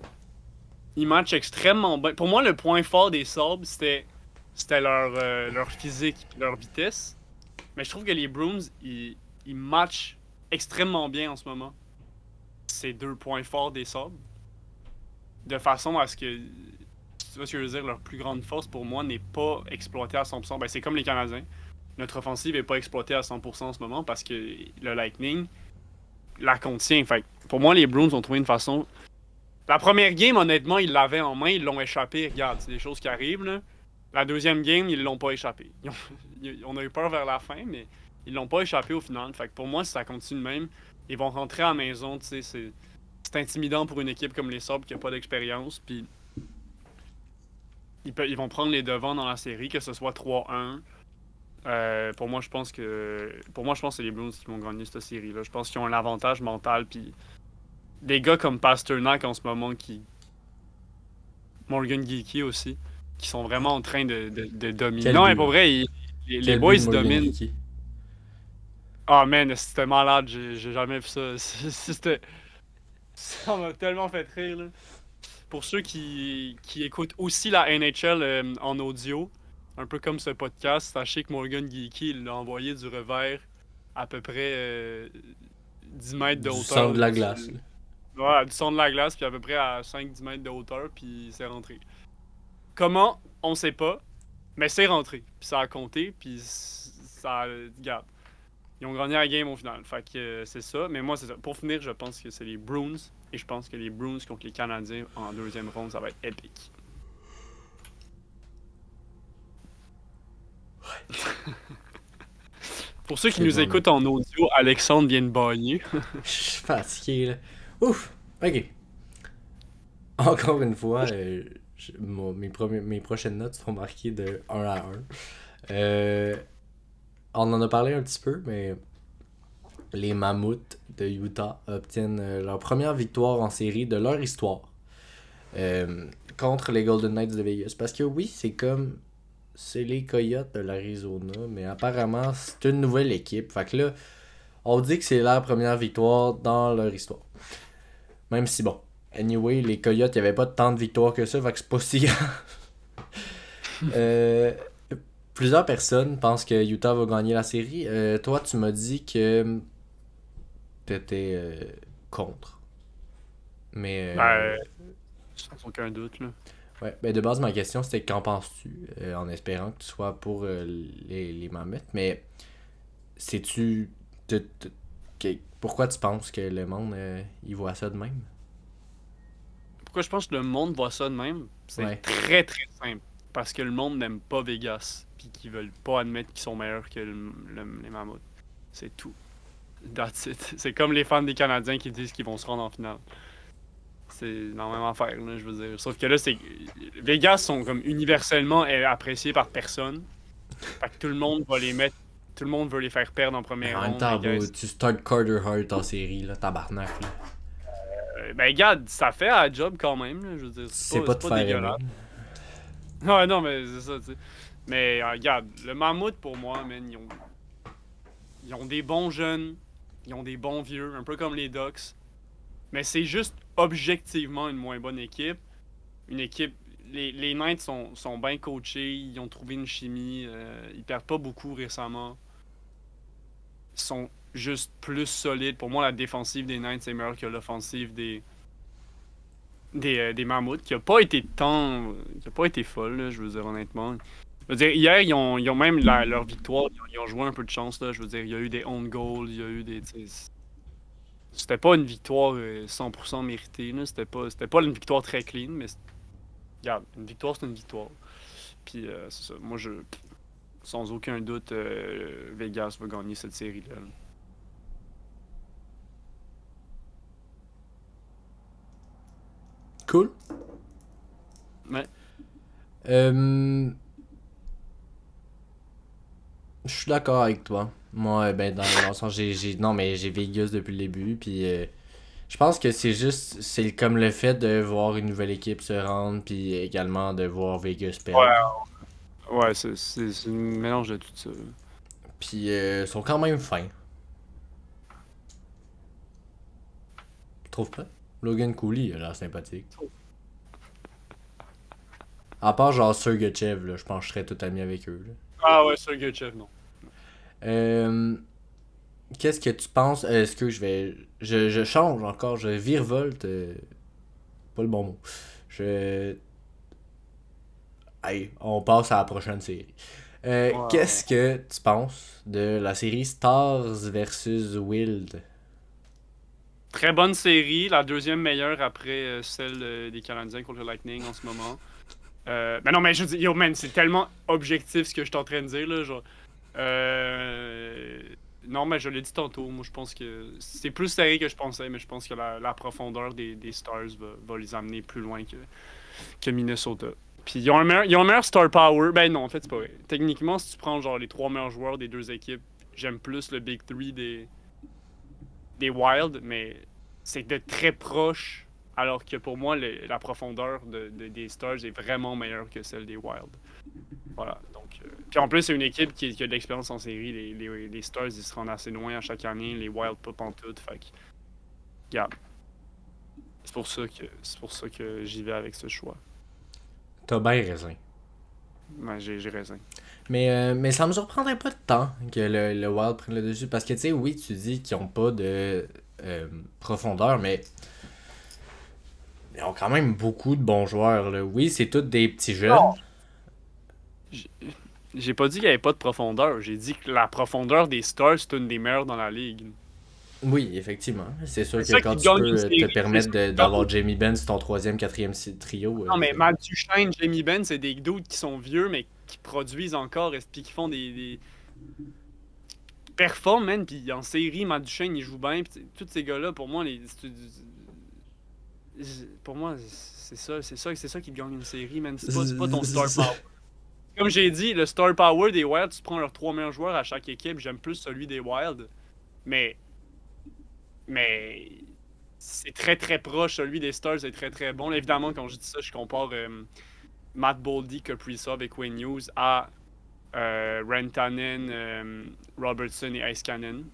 ils matchent extrêmement bien. Pour moi, le point fort des Sabres, c'était leur physique et leur vitesse. Mais je trouve que les Bruins, ils matchent extrêmement bien en ce moment. C'est deux points forts des Sabres. De façon à ce que, tu vois ce que je veux dire, leur plus grande force pour moi n'est pas exploitée à 100%. Ben, c'est comme les Canadiens. Notre offensive n'est pas exploitée à 100% en ce moment parce que le Lightning la contient. Fait que pour moi, les Bruins ont trouvé une façon. La première game, honnêtement, ils l'avaient en main, ils l'ont échappé. Regarde, c'est des choses qui arrivent. Là. La deuxième game, ils l'ont pas échappé. On a eu peur vers la fin, mais ils l'ont pas échappé au final. Fait que pour moi, si ça continue de même, ils vont rentrer à la maison. Tu sais, c'est intimidant pour une équipe comme les Sabres qui a pas d'expérience. Puis ils vont prendre les devants dans la série, que ce soit 3-1. Pour moi, je pense que c'est les Bruins qui vont gagner cette série-là. Je pense qu'ils ont un avantage mental. Puis des gars comme Pasternak en ce moment, Morgan Geekie aussi, qui sont vraiment en train de dominer. Quel Non, mais but, pour hein? vrai, les Quel but boys de Morgan dominent. Geekie. Ah man, c'était malade, j'ai jamais vu ça. Ça m'a tellement fait rire, là. Pour ceux qui écoutent aussi la NHL en audio, un peu comme ce podcast, sachez que Morgan Geekie, il a envoyé du revers à peu près 10 mètres de Du hauteur. sang de la glace. Là. Ouais, du son de la glace, puis à peu près à 5-10 mètres de hauteur, puis c'est rentré. Comment? On sait pas, mais c'est rentré. Puis ça a compté, puis ça... Regarde. Ils ont gagné la game au final. Fait que c'est ça. Mais moi, c'est ça. Pour finir, je pense que c'est les Bruins. Et je pense que les Bruins contre les Canadiens en deuxième ronde, ça va être épique. Pour ceux qui C'est nous bon, là. écoutent en audio, Alexandre vient de baigner. Je suis fatigué, là. Ouf! Ok. Encore une fois, mes prochaines notes sont marquées de 1-1. On en a parlé un petit peu, mais les Mammouths de Utah obtiennent leur première victoire en série de leur histoire contre les Golden Knights de Vegas. Parce que oui, c'est les Coyotes de l'Arizona, mais apparemment, c'est une nouvelle équipe. Fait que là, on dit que c'est leur première victoire dans leur histoire. Même si, bon, anyway, les Coyotes, il n'y avait pas tant de victoires que ça, fait que c'est pas si grave. Euh, Plusieurs personnes pensent que Utah va gagner la série. Toi, tu m'as dit que t'étais contre. Mais, Ben, sans aucun doute, là. ouais, ben de base, ma question c'était qu'en penses-tu, en espérant que tu sois pour les Mammoths. Mais sais-tu... Pourquoi tu penses que le monde, il voit ça de même? Pourquoi je pense que le monde voit ça de même? C'est Ouais. très très simple. Parce que le monde n'aime pas Vegas, puis qu'ils veulent pas admettre qu'ils sont meilleurs que les Mammouths. C'est tout. That's it. C'est comme les fans des Canadiens qui disent qu'ils vont se rendre en finale. C'est la même affaire, là, je veux dire. Sauf que là, c'est. Vegas sont comme universellement appréciés par personne. Fait que tout le monde va les mettre. Tout le monde veut les faire perdre en Mais première en même ronde. temps, Vegas. bro, tu start Carter Hart en série, là, tabarnak, là. Ben, regarde, ça fait à la job quand même, là, je veux dire. C'est pas C'est te pas faire dégueulasse. aimer. Ouais, non, mais c'est ça, tu sais. Mais regarde, le Mammouth, pour moi, man, ils ont des bons jeunes, ils ont des bons vieux, un peu comme les Ducks. Mais c'est juste objectivement une moins bonne équipe. Une équipe. Les Knights sont bien coachés, ils ont trouvé une chimie, ils perdent pas beaucoup récemment. Ils sont juste plus solides. Pour moi, la défensive des Knights est meilleure que l'offensive des Mammouths, qui a pas été tant. Qui a pas été folle, là, je veux dire, honnêtement. Je veux dire, hier, ils ont même leur victoire, ils ont joué un peu de chance, là. Je veux dire, il y a eu des own goals, il y a eu des. C'était pas une victoire 100% méritée, là. C'était pas une victoire très clean, mais regarde, une victoire, c'est une victoire. Puis, c'est ça. Moi, sans aucun doute, Vegas va gagner cette série-là. Cool. Ouais. Je suis d'accord avec toi. Moi, ben, dans le sens, non, mais j'ai Vegas depuis le début, puis je pense que c'est comme le fait de voir une nouvelle équipe se rendre, puis également de voir Vegas perdre. Ouais, c'est un mélange de tout ça. Puis ils sont quand même fins. Tu trouves pas? Logan Cooley, il a l'air sympathique. À part genre Sergachev, là, je pense que je serais tout ami avec eux. Là. Ah ouais, Sergachev, non. Euh, Qu'est-ce que tu penses? Est-ce que je vais. Je change encore, je virevolte. Pas le bon mot. Je. Hey, on passe à la prochaine série. Ouais. Qu'est-ce que tu penses de la série Stars versus Wild? Très bonne série, la deuxième meilleure après celle des Canadiens contre le Lightning en ce moment. Ben non, mais je dis, yo man, c'est tellement objectif ce que je suis en train de dire, là, genre. Euh, Non, mais je l'ai dit tantôt, moi je pense que c'est plus serré que je pensais, mais je pense que la profondeur des Stars va les amener plus loin que Minnesota. Puis ils ont un meilleur star power. Ben non, en fait, c'est pas vrai. Techniquement, si tu prends genre les trois meilleurs joueurs des deux équipes, j'aime plus le Big Three des Wild, mais c'est de très proche. Alors que pour moi, la profondeur des Stars est vraiment meilleure que celle des Wild. Voilà. Donc, puis en plus, c'est une équipe qui a de l'expérience en série. Les Stars, ils se rendent assez loin à chaque année. Les Wild, pas pantoute. Fait que, regarde. C'est pour ça que j'y vais avec ce choix. T'as bien raison. Ouais, j'ai raison. Mais ça me surprendrait pas de temps que le Wild prenne le dessus. Parce que, tu sais, oui, tu dis qu'ils ont pas de profondeur, mais ils ont quand même beaucoup de bons joueurs. Là. Oui, c'est tous des petits jeunes. Non. J'ai j'ai pas dit qu'il n'y avait pas de profondeur. J'ai dit que la profondeur des Stars, c'est une des meilleures dans la ligue. Oui, effectivement. C'est sûr C'est que ça quand qui tu gagne une peux te série. C'est permettre ça qui d'avoir gagne. Jamie Benn sur ton troisième, quatrième trio. Non, mais Matt Duchene, Jamie Benn, c'est des dudes qui sont vieux, mais qui produisent encore, et puis qui font des performent, man. Puis en série, Matt Duchene, il joue bien. Puis tous ces gars-là, pour moi, pour moi, c'est ça qui gagne une série, man. C'est pas ton star power. Comme j'ai dit, le star power des Wild, tu prends leurs trois meilleurs joueurs à chaque équipe. J'aime plus celui des Wild, mais mais c'est très très proche. Celui des Stars est très très bon. Là, évidemment, quand je dis ça, je compare Matt Boldy, Kaprizov et Quinn Hughes à Rantanen, Robertson et Ice Cannon.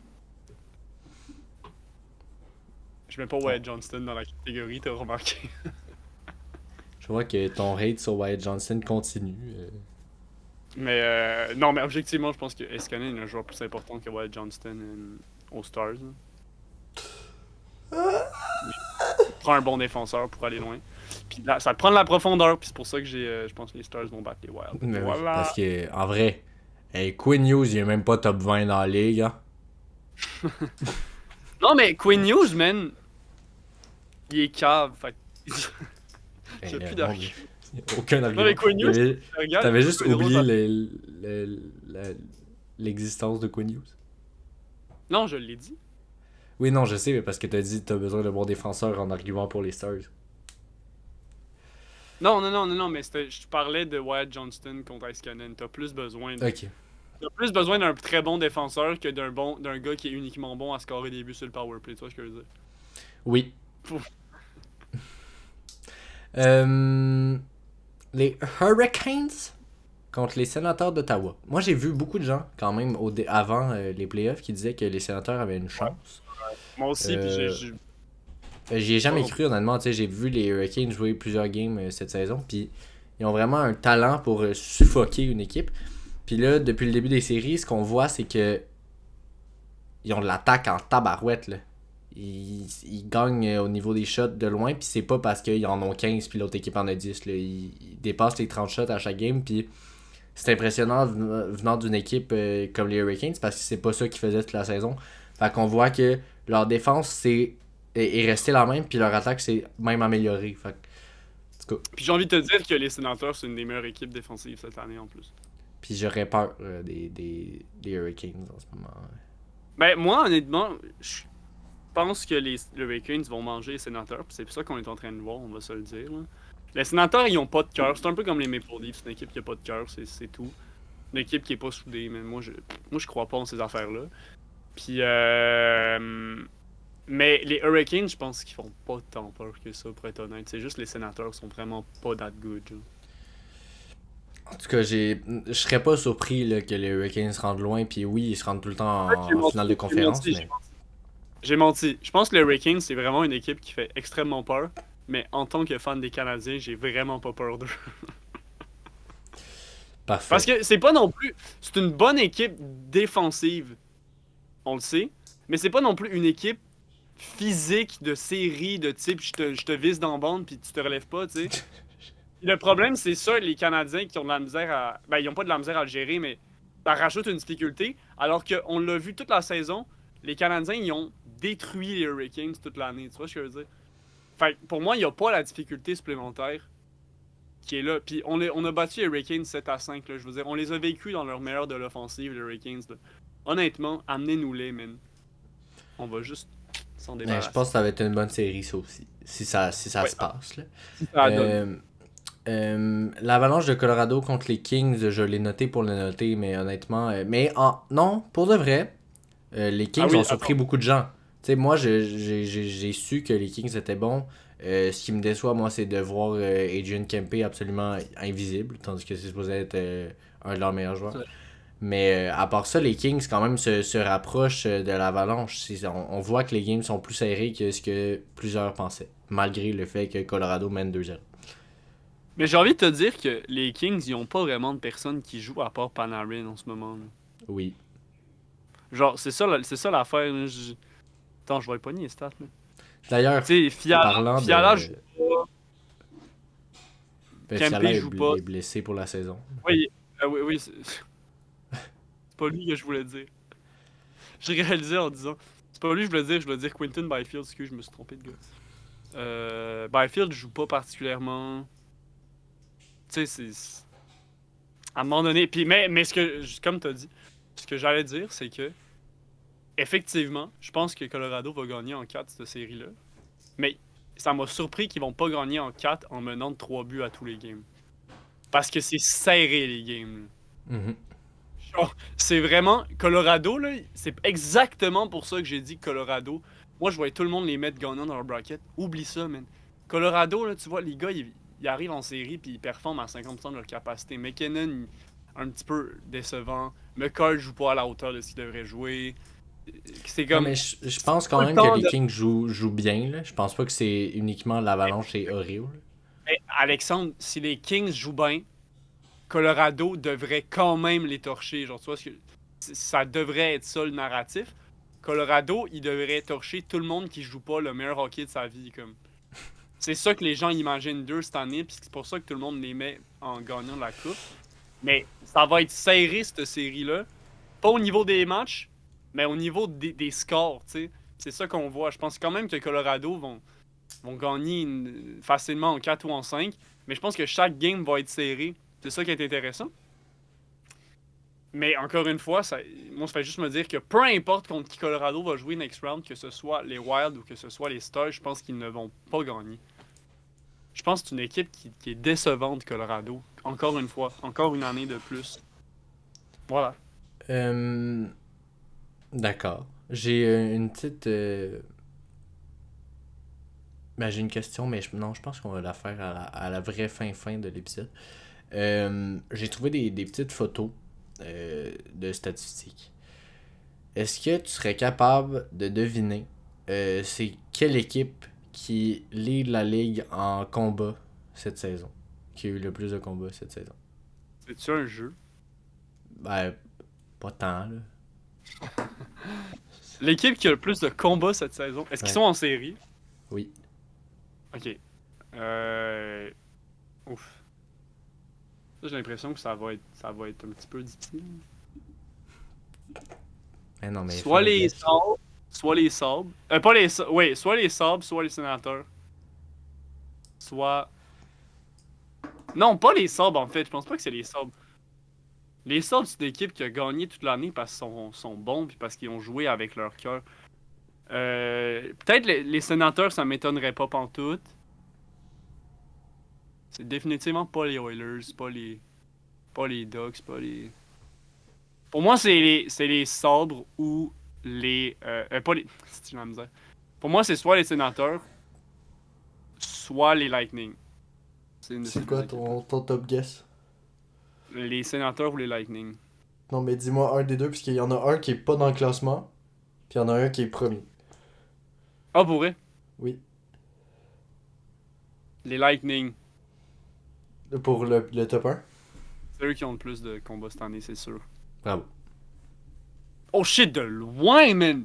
Je mets pas Wyatt Johnston dans la catégorie, t'as remarqué. Je vois que ton hate sur Wyatt Johnson continue. Mais non, mais objectivement, je pense que Ice Cannon est un joueur plus important que Wyatt Johnston aux Stars. Il prend un bon défenseur pour aller loin. Puis là, ça te prend de la profondeur, puis c'est pour ça que je pense que les Stars vont battre les Wild. Mais oui, Voilà. parce que, en vrai, Hey, Quinn Hughes, il est même pas top 20 dans la ligue. Hein. Non, mais Quinn Hughes, man, il est cave. Fait j'ai plus Mon d'argument. Dieu. Aucun Non, argument. mais Quinn Hughes, regarde, T'avais juste c'est drôle, oublié ça. l'existence de Quinn Hughes. Non, je l'ai dit. Oui, non, je sais, mais parce que t'as dit que t'as besoin de bons défenseurs en argument pour les Stars. Non, mais je parlais de Wyatt Johnston contre Iskanen. T'as plus besoin d'un très bon défenseur que d'un gars qui est uniquement bon à scorer des buts sur le powerplay. Tu vois ce que je veux dire? Oui. Pouf. Les Hurricanes contre les Sénateurs d'Ottawa. Moi, j'ai vu beaucoup de gens, quand même, avant les playoffs, qui disaient que les Sénateurs avaient une chance. Moi aussi, puis J'y ai jamais cru, honnêtement. Tu sais, j'ai vu les Hurricanes jouer plusieurs games cette saison, puis ils ont vraiment un talent pour suffoquer une équipe. Puis là, depuis le début des séries, ce qu'on voit, c'est que ils ont de l'attaque en tabarouette, là. Ils gagnent au niveau des shots de loin, puis c'est pas parce qu'ils en ont 15 puis l'autre équipe en a 10. Là. Ils dépassent les 30 shots à chaque game, puis c'est impressionnant venant d'une équipe comme les Hurricanes parce que c'est pas ça qu'ils faisaient toute la saison. Fait qu'on voit que leur défense est restée la même, puis leur attaque s'est même améliorée. Fait que, Puis j'ai envie de te dire que les Sénateurs, c'est une des meilleures équipes défensives cette année en plus. puis j'aurais peur des Hurricanes en ce moment. Ben, moi, honnêtement, je pense que les Hurricanes vont manger les Sénateurs, puis c'est ça qu'on est en train de voir, on va se le dire. Là. Les Sénateurs, ils ont pas de cœur. C'est un peu comme les Maple Leafs, c'est une équipe qui a pas de cœur, c'est tout. Une équipe qui est pas soudée, mais moi, je crois pas en ces affaires-là. Puis, mais les Hurricanes, je pense qu'ils font pas tant peur que ça, pour être honnête. C'est juste les Sénateurs sont vraiment pas that good. Genre. En tout cas, je serais pas surpris là, que les Hurricanes se rendent loin, puis oui, ils se rendent tout le temps en finale de conférence. Mais... J'ai menti. Je pense que les Hurricanes, c'est vraiment une équipe qui fait extrêmement peur. Mais en tant que fan des Canadiens, j'ai vraiment pas peur d'eux. Parfait. Parce que c'est pas non plus. C'est une bonne équipe défensive. On le sait. Mais c'est pas non plus une équipe physique de série de type je te vise dans la bande puis tu te relèves pas, tu sais. Le problème, c'est ça, les Canadiens qui ont de la misère à. Ben, ils ont pas de la misère à le gérer, mais ça rajoute une difficulté. Alors qu'on l'a vu toute la saison, les Canadiens, ils ont détruit les Hurricanes toute l'année. Tu vois ce que je veux dire? Fait que pour moi, il n'y a pas la difficulté supplémentaire qui est là. Puis on a battu les Hurricanes 7-5, là, je veux dire. On les a vécus dans leur meilleur de l'offensive, les Hurricanes. Là. Honnêtement, amenez-nous-les, man. On va juste s'en débarrasser. Je pense que ça va être une bonne série, ça aussi. Si ça se passe. Là. Si ça donne. L'avalanche de Colorado contre les Kings, je l'ai noté pour le noter, mais honnêtement. Non, pour de vrai, les Kings ont surpris beaucoup de gens. Tu sais, moi, j'ai su que les Kings étaient bons. Ce qui me déçoit, moi, c'est de voir Adrian Kempe absolument invisible, tandis que c'est supposé être un de leurs meilleurs joueurs. Ouais. Mais à part ça, les Kings, quand même, se rapprochent de l'Avalanche. On voit que les games sont plus serrés que ce que plusieurs pensaient, malgré le fait que Colorado mène 2-0. Mais j'ai envie de te dire que les Kings, ils ont pas vraiment de personnes qui jouent à part Panarin en ce moment. Là. Oui. Genre, c'est ça l'affaire. Attends, je vais pogner les stats. Là. D'ailleurs, Fiala joue pas. Fiala est blessé pour la saison. Oui, oui, c'est pas lui que je voulais dire. J'ai réalisé en disant. C'est pas lui que je voulais dire Quinton Byfield, excuse, je me suis trompé de gars. Byfield joue pas particulièrement. Tu sais, c'est. À un moment donné. Puis, mais comme t'as dit, ce que j'allais dire, c'est que. Effectivement, je pense que Colorado va gagner en 4 cette série-là. Mais ça m'a surpris qu'ils vont pas gagner en 4 en menant de 3 buts à tous les games. Parce que c'est serré, les games. Mm-hmm. Genre, c'est vraiment... Colorado, là, c'est exactement pour ça que j'ai dit Colorado. Moi, je voyais tout le monde les mettre gagnants dans leur bracket. Oublie ça, man. Colorado, là, tu vois, les gars, ils arrivent en série puis ils performent à 50% de leur capacité. McKinnon, un petit peu décevant. McCall joue pas à la hauteur de ce qu'il devrait jouer. C'est comme... Non, mais je pense quand même que les Kings jouent bien. Là. Je pense pas que c'est uniquement l'Avalanche et horrible. Mais Alexandre, si les Kings jouent bien, Colorado devrait quand même les torcher. Genre, tu vois, ça devrait être ça le narratif. Colorado, il devrait torcher tout le monde qui joue pas le meilleur hockey de sa vie. Comme. C'est ça que les gens imaginent d'eux cette année, puis c'est pour ça que tout le monde les met en gagnant la coupe. Mais ça va être serré, cette série-là. Pas au niveau des matchs, mais au niveau des scores, tu sais. C'est ça qu'on voit. Je pense quand même que Colorado vont gagner facilement en 4 ou en 5. Mais je pense que chaque game va être serré. C'est ça qui est intéressant. Mais encore une fois, moi, ça fait juste me dire que peu importe contre qui Colorado va jouer next round, que ce soit les Wild ou que ce soit les Stars, je pense qu'ils ne vont pas gagner. Je pense que c'est une équipe qui est décevante, Colorado. Encore une fois. Encore une année de plus. Voilà. D'accord. J'ai une petite. Ben, j'ai une question, mais non, je pense qu'on va la faire à la vraie fin de l'épisode. J'ai trouvé des petites photos de statistiques. Est-ce que tu serais capable de deviner c'est quelle équipe qui lead la ligue en combat cette saison? Qui a eu le plus de combats cette saison? C'est-tu un jeu? Ben, pas tant, là. L'équipe qui a le plus de combats cette saison, est-ce qu'ils Ouais. sont en série? Oui. Ok. Ouf. Ça, j'ai l'impression que ça va être un petit peu difficile. Mais non, mais Soit fais le les guess. Sabres, soit les Sabres. Pas les Sabres. Oui, soit les Sabres, soit les Sénateurs. Soit. Non, pas les Sabres en fait. Je pense pas que c'est les Sabres. Les Sabres, c'est une équipe qui a gagné toute l'année parce qu'ils sont bons puis parce qu'ils ont joué avec leur cœur. Peut-être les Sénateurs, ça m'étonnerait pas pantoute. C'est définitivement pas les Oilers, pas les Ducks, pas les. Pour moi, c'est les Sabres ou les. Pas les. C'est la misère. Pour moi, c'est soit les Sénateurs, soit les Lightning. C'est une de ces C'est deux quoi équipes-là. ton top guess? Les Sénateurs ou les Lightning. Non, mais dis-moi un des deux, parce qu'il y en a un qui est pas dans le classement, puis il y en a un qui est premier. Ah, pour vrai? Oui. Les Lightning. Pour le top 1. C'est eux qui ont le plus de combats cette année, c'est sûr. Bravo. Oh shit, de loin, man!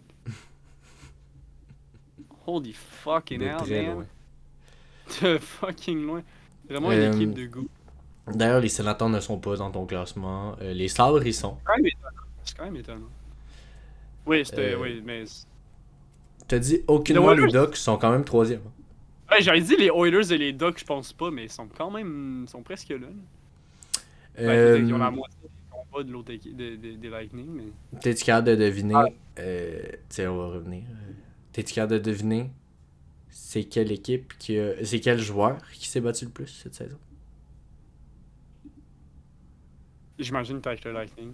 Holy fucking De hell, très man. loin. De fucking loin. Vraiment une équipe de goût. D'ailleurs, les sénateurs ne sont pas dans ton classement. Les sabres, ils sont. C'est quand même étonnant. Oui, c'était. Euh, Oui, mais. T'as dit Les aucunement les Oilers. Ducks sont quand même troisième. Ouais, j'avais dit les Oilers et les Ducks, je pense pas, mais ils sont quand même. Ils sont presque là. Ben, je veux dire, ils ont la moitié des combats de l'autre équipe, des Lightning, mais. T'es-tu capable de deviner? Ah. Tiens, on va revenir. T'es-tu capable de deviner c'est quelle équipe qui a. C'est quel joueur qui s'est battu le plus cette saison? J'imagine que t'es avec le Lightning.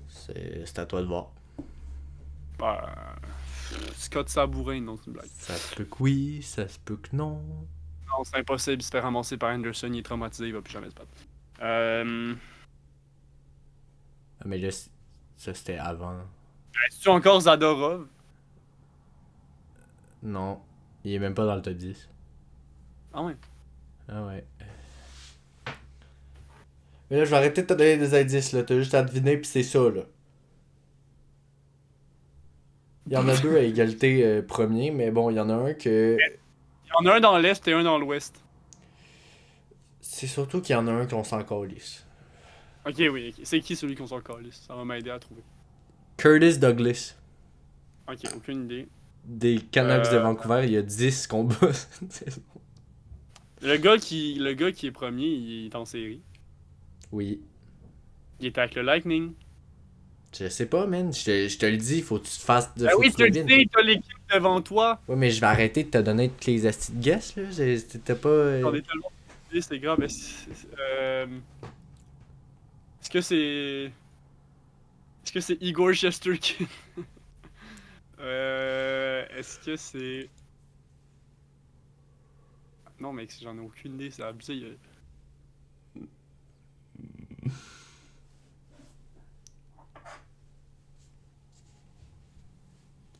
C'est à toi de voir. Bah. Scott Sabourin, non, c'est une blague. Ça se peut que oui, ça se peut que non. Non, c'est impossible, il se fait ramasser par Anderson, il est traumatisé, il va plus jamais se battre. Ah, mais là, ça c'était avant. Est-ce encore Zadorov? Non, il est même pas dans le top 10. Ah ouais. Ah ouais. Mais là, je vais arrêter de te donner des indices, là. T'as juste à deviner, pis c'est ça, là. Il y en a deux à égalité premier, mais bon, il y en a un que. Il y en a un dans l'Est et un dans l'Ouest. C'est surtout qu'il y en a un qu'on s'en calisse. Ok, oui, ok. C'est qui celui qu'on s'en calisse? Ça va m'aider à trouver. Curtis Douglas. Ok, aucune idée. Des Canucks de Euh, Vancouver, il y a 10 combats. le gars qui est premier, il est en série. Oui. Il est avec le Lightning. Je sais pas, man. Je te le dis, faut que tu te fasses. Ben Faut que oui, tu tu le devines. sais, t'as l'équipe devant toi. Ouais, mais je vais arrêter de te donner toutes les astuces de guess, là. T'as pas. J'en ai tellement dit, c'est grave. Est-ce que c'est. Est-ce que c'est Igor Shesterkin? Est-ce que c'est. Non, mec, j'en ai aucune idée, c'est abusé.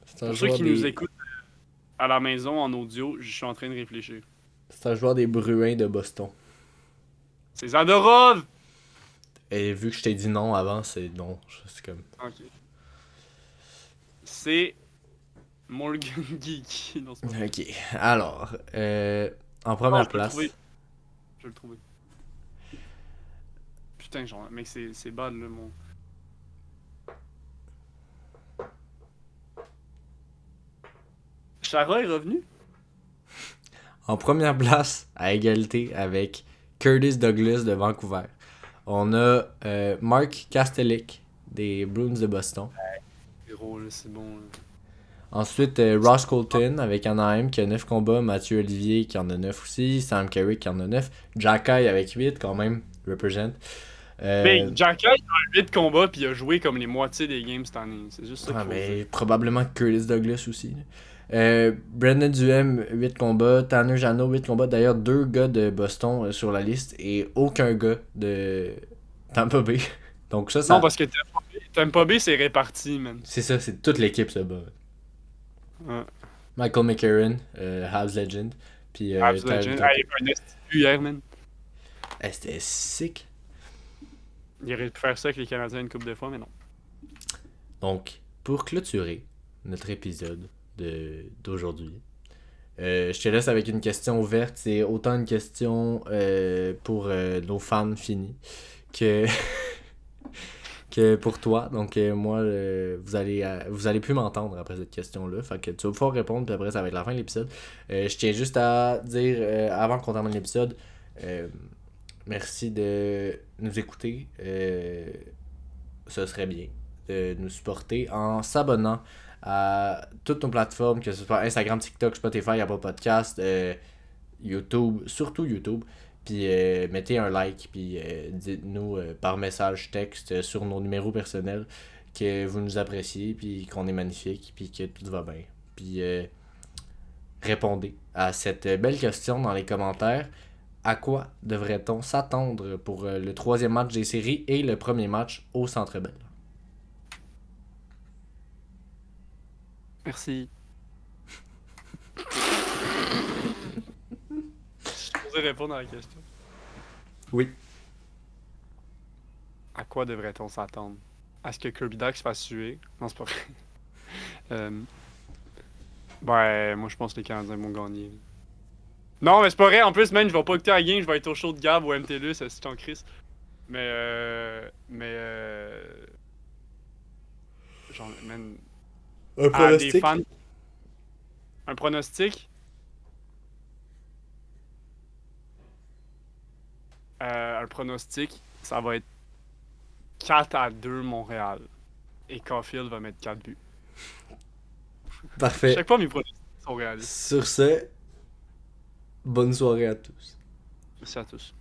C'est un Pour ceux joueur qui nous des. écoutent à la maison en audio, je suis en train de réfléchir. C'est un joueur des Bruins de Boston. C'est Zadorov! Et vu que je t'ai dit non avant, c'est non. C'est comme. Ok. C'est Morgan Geeky. Non, c'est pas vrai. Ok. Alors, en Non, première je peux le place, trouver. Je vais le trouver. putain, genre, mec, c'est bad, là, mon... Chara est revenu? En première place, à égalité avec Curtis Douglas de Vancouver. On a Mark Kastelik des Bruins de Boston. Gros, là, c'est bon, là. Ensuite, Ross Colton avec Anaheim qui a 9 combats. Mathieu Olivier qui en a 9 aussi. Sam Carrick qui en a 9. Jack Eye avec 8 quand même. Represent. Mais Jack Eye, il a 8 combats, puis il a joué comme les moitiés des games cette année. C'est juste ça qu'il faut mais dire. probablement Curtis Douglas aussi. Brandon Duhem, 8 combats. Tanner Jeannot, 8 combats. D'ailleurs, 2 gars de Boston sur la liste et aucun gars de Tampa Bay. Donc ça. Non, parce que Tampa Bay, c'est réparti, man. C'est ça, c'est toute l'équipe se bat. Ouais. Michael McCarron, Habs Legend. Puis Habs Legend. Ah, il y a un institut hier, man. C'était sick. Il aurait pu faire ça avec les Canadiens une couple de fois, mais non. Donc, pour clôturer notre épisode d'aujourd'hui, je te laisse avec une question ouverte. C'est autant une question pour nos fans finis que, que pour toi. Donc, moi, vous allez plus m'entendre après cette question-là. Fait que tu vas pouvoir répondre, puis après, ça va être la fin de l'épisode. Je tiens juste à dire, avant qu'on termine l'épisode, merci de nous écouter. Ce serait bien de nous supporter en s'abonnant à toutes nos plateformes, que ce soit Instagram, TikTok, Spotify, Apple Podcast, YouTube, surtout YouTube. Puis mettez un like, puis dites-nous par message texte sur nos numéros personnels que vous nous appréciez, puis qu'on est magnifique, puis que tout va bien. Puis répondez à cette belle question dans les commentaires. À quoi devrait-on s'attendre pour le 3e match des séries et le premier match au Centre Bell? Merci. Je suis supposé répondre à la question. Oui. À quoi devrait-on s'attendre? À ce que Kirby Duck se fasse tuer? Non, c'est pas vrai. Ouais, moi je pense que les Canadiens vont gagner. Non, mais c'est pas vrai. En plus, man, je vais pas écouter la game. Je vais être au show de Gab ou MTLUS, c'est en Chris. Genre, man. Un pronostic? Des fans. Un pronostic? Un pronostic, ça va être 4-2 Montréal. Et Caulfield va mettre 4 buts. Parfait. Chaque fois, mes pronostics sont réalistes. Sur ce, bonne soirée à tous. Merci à tous.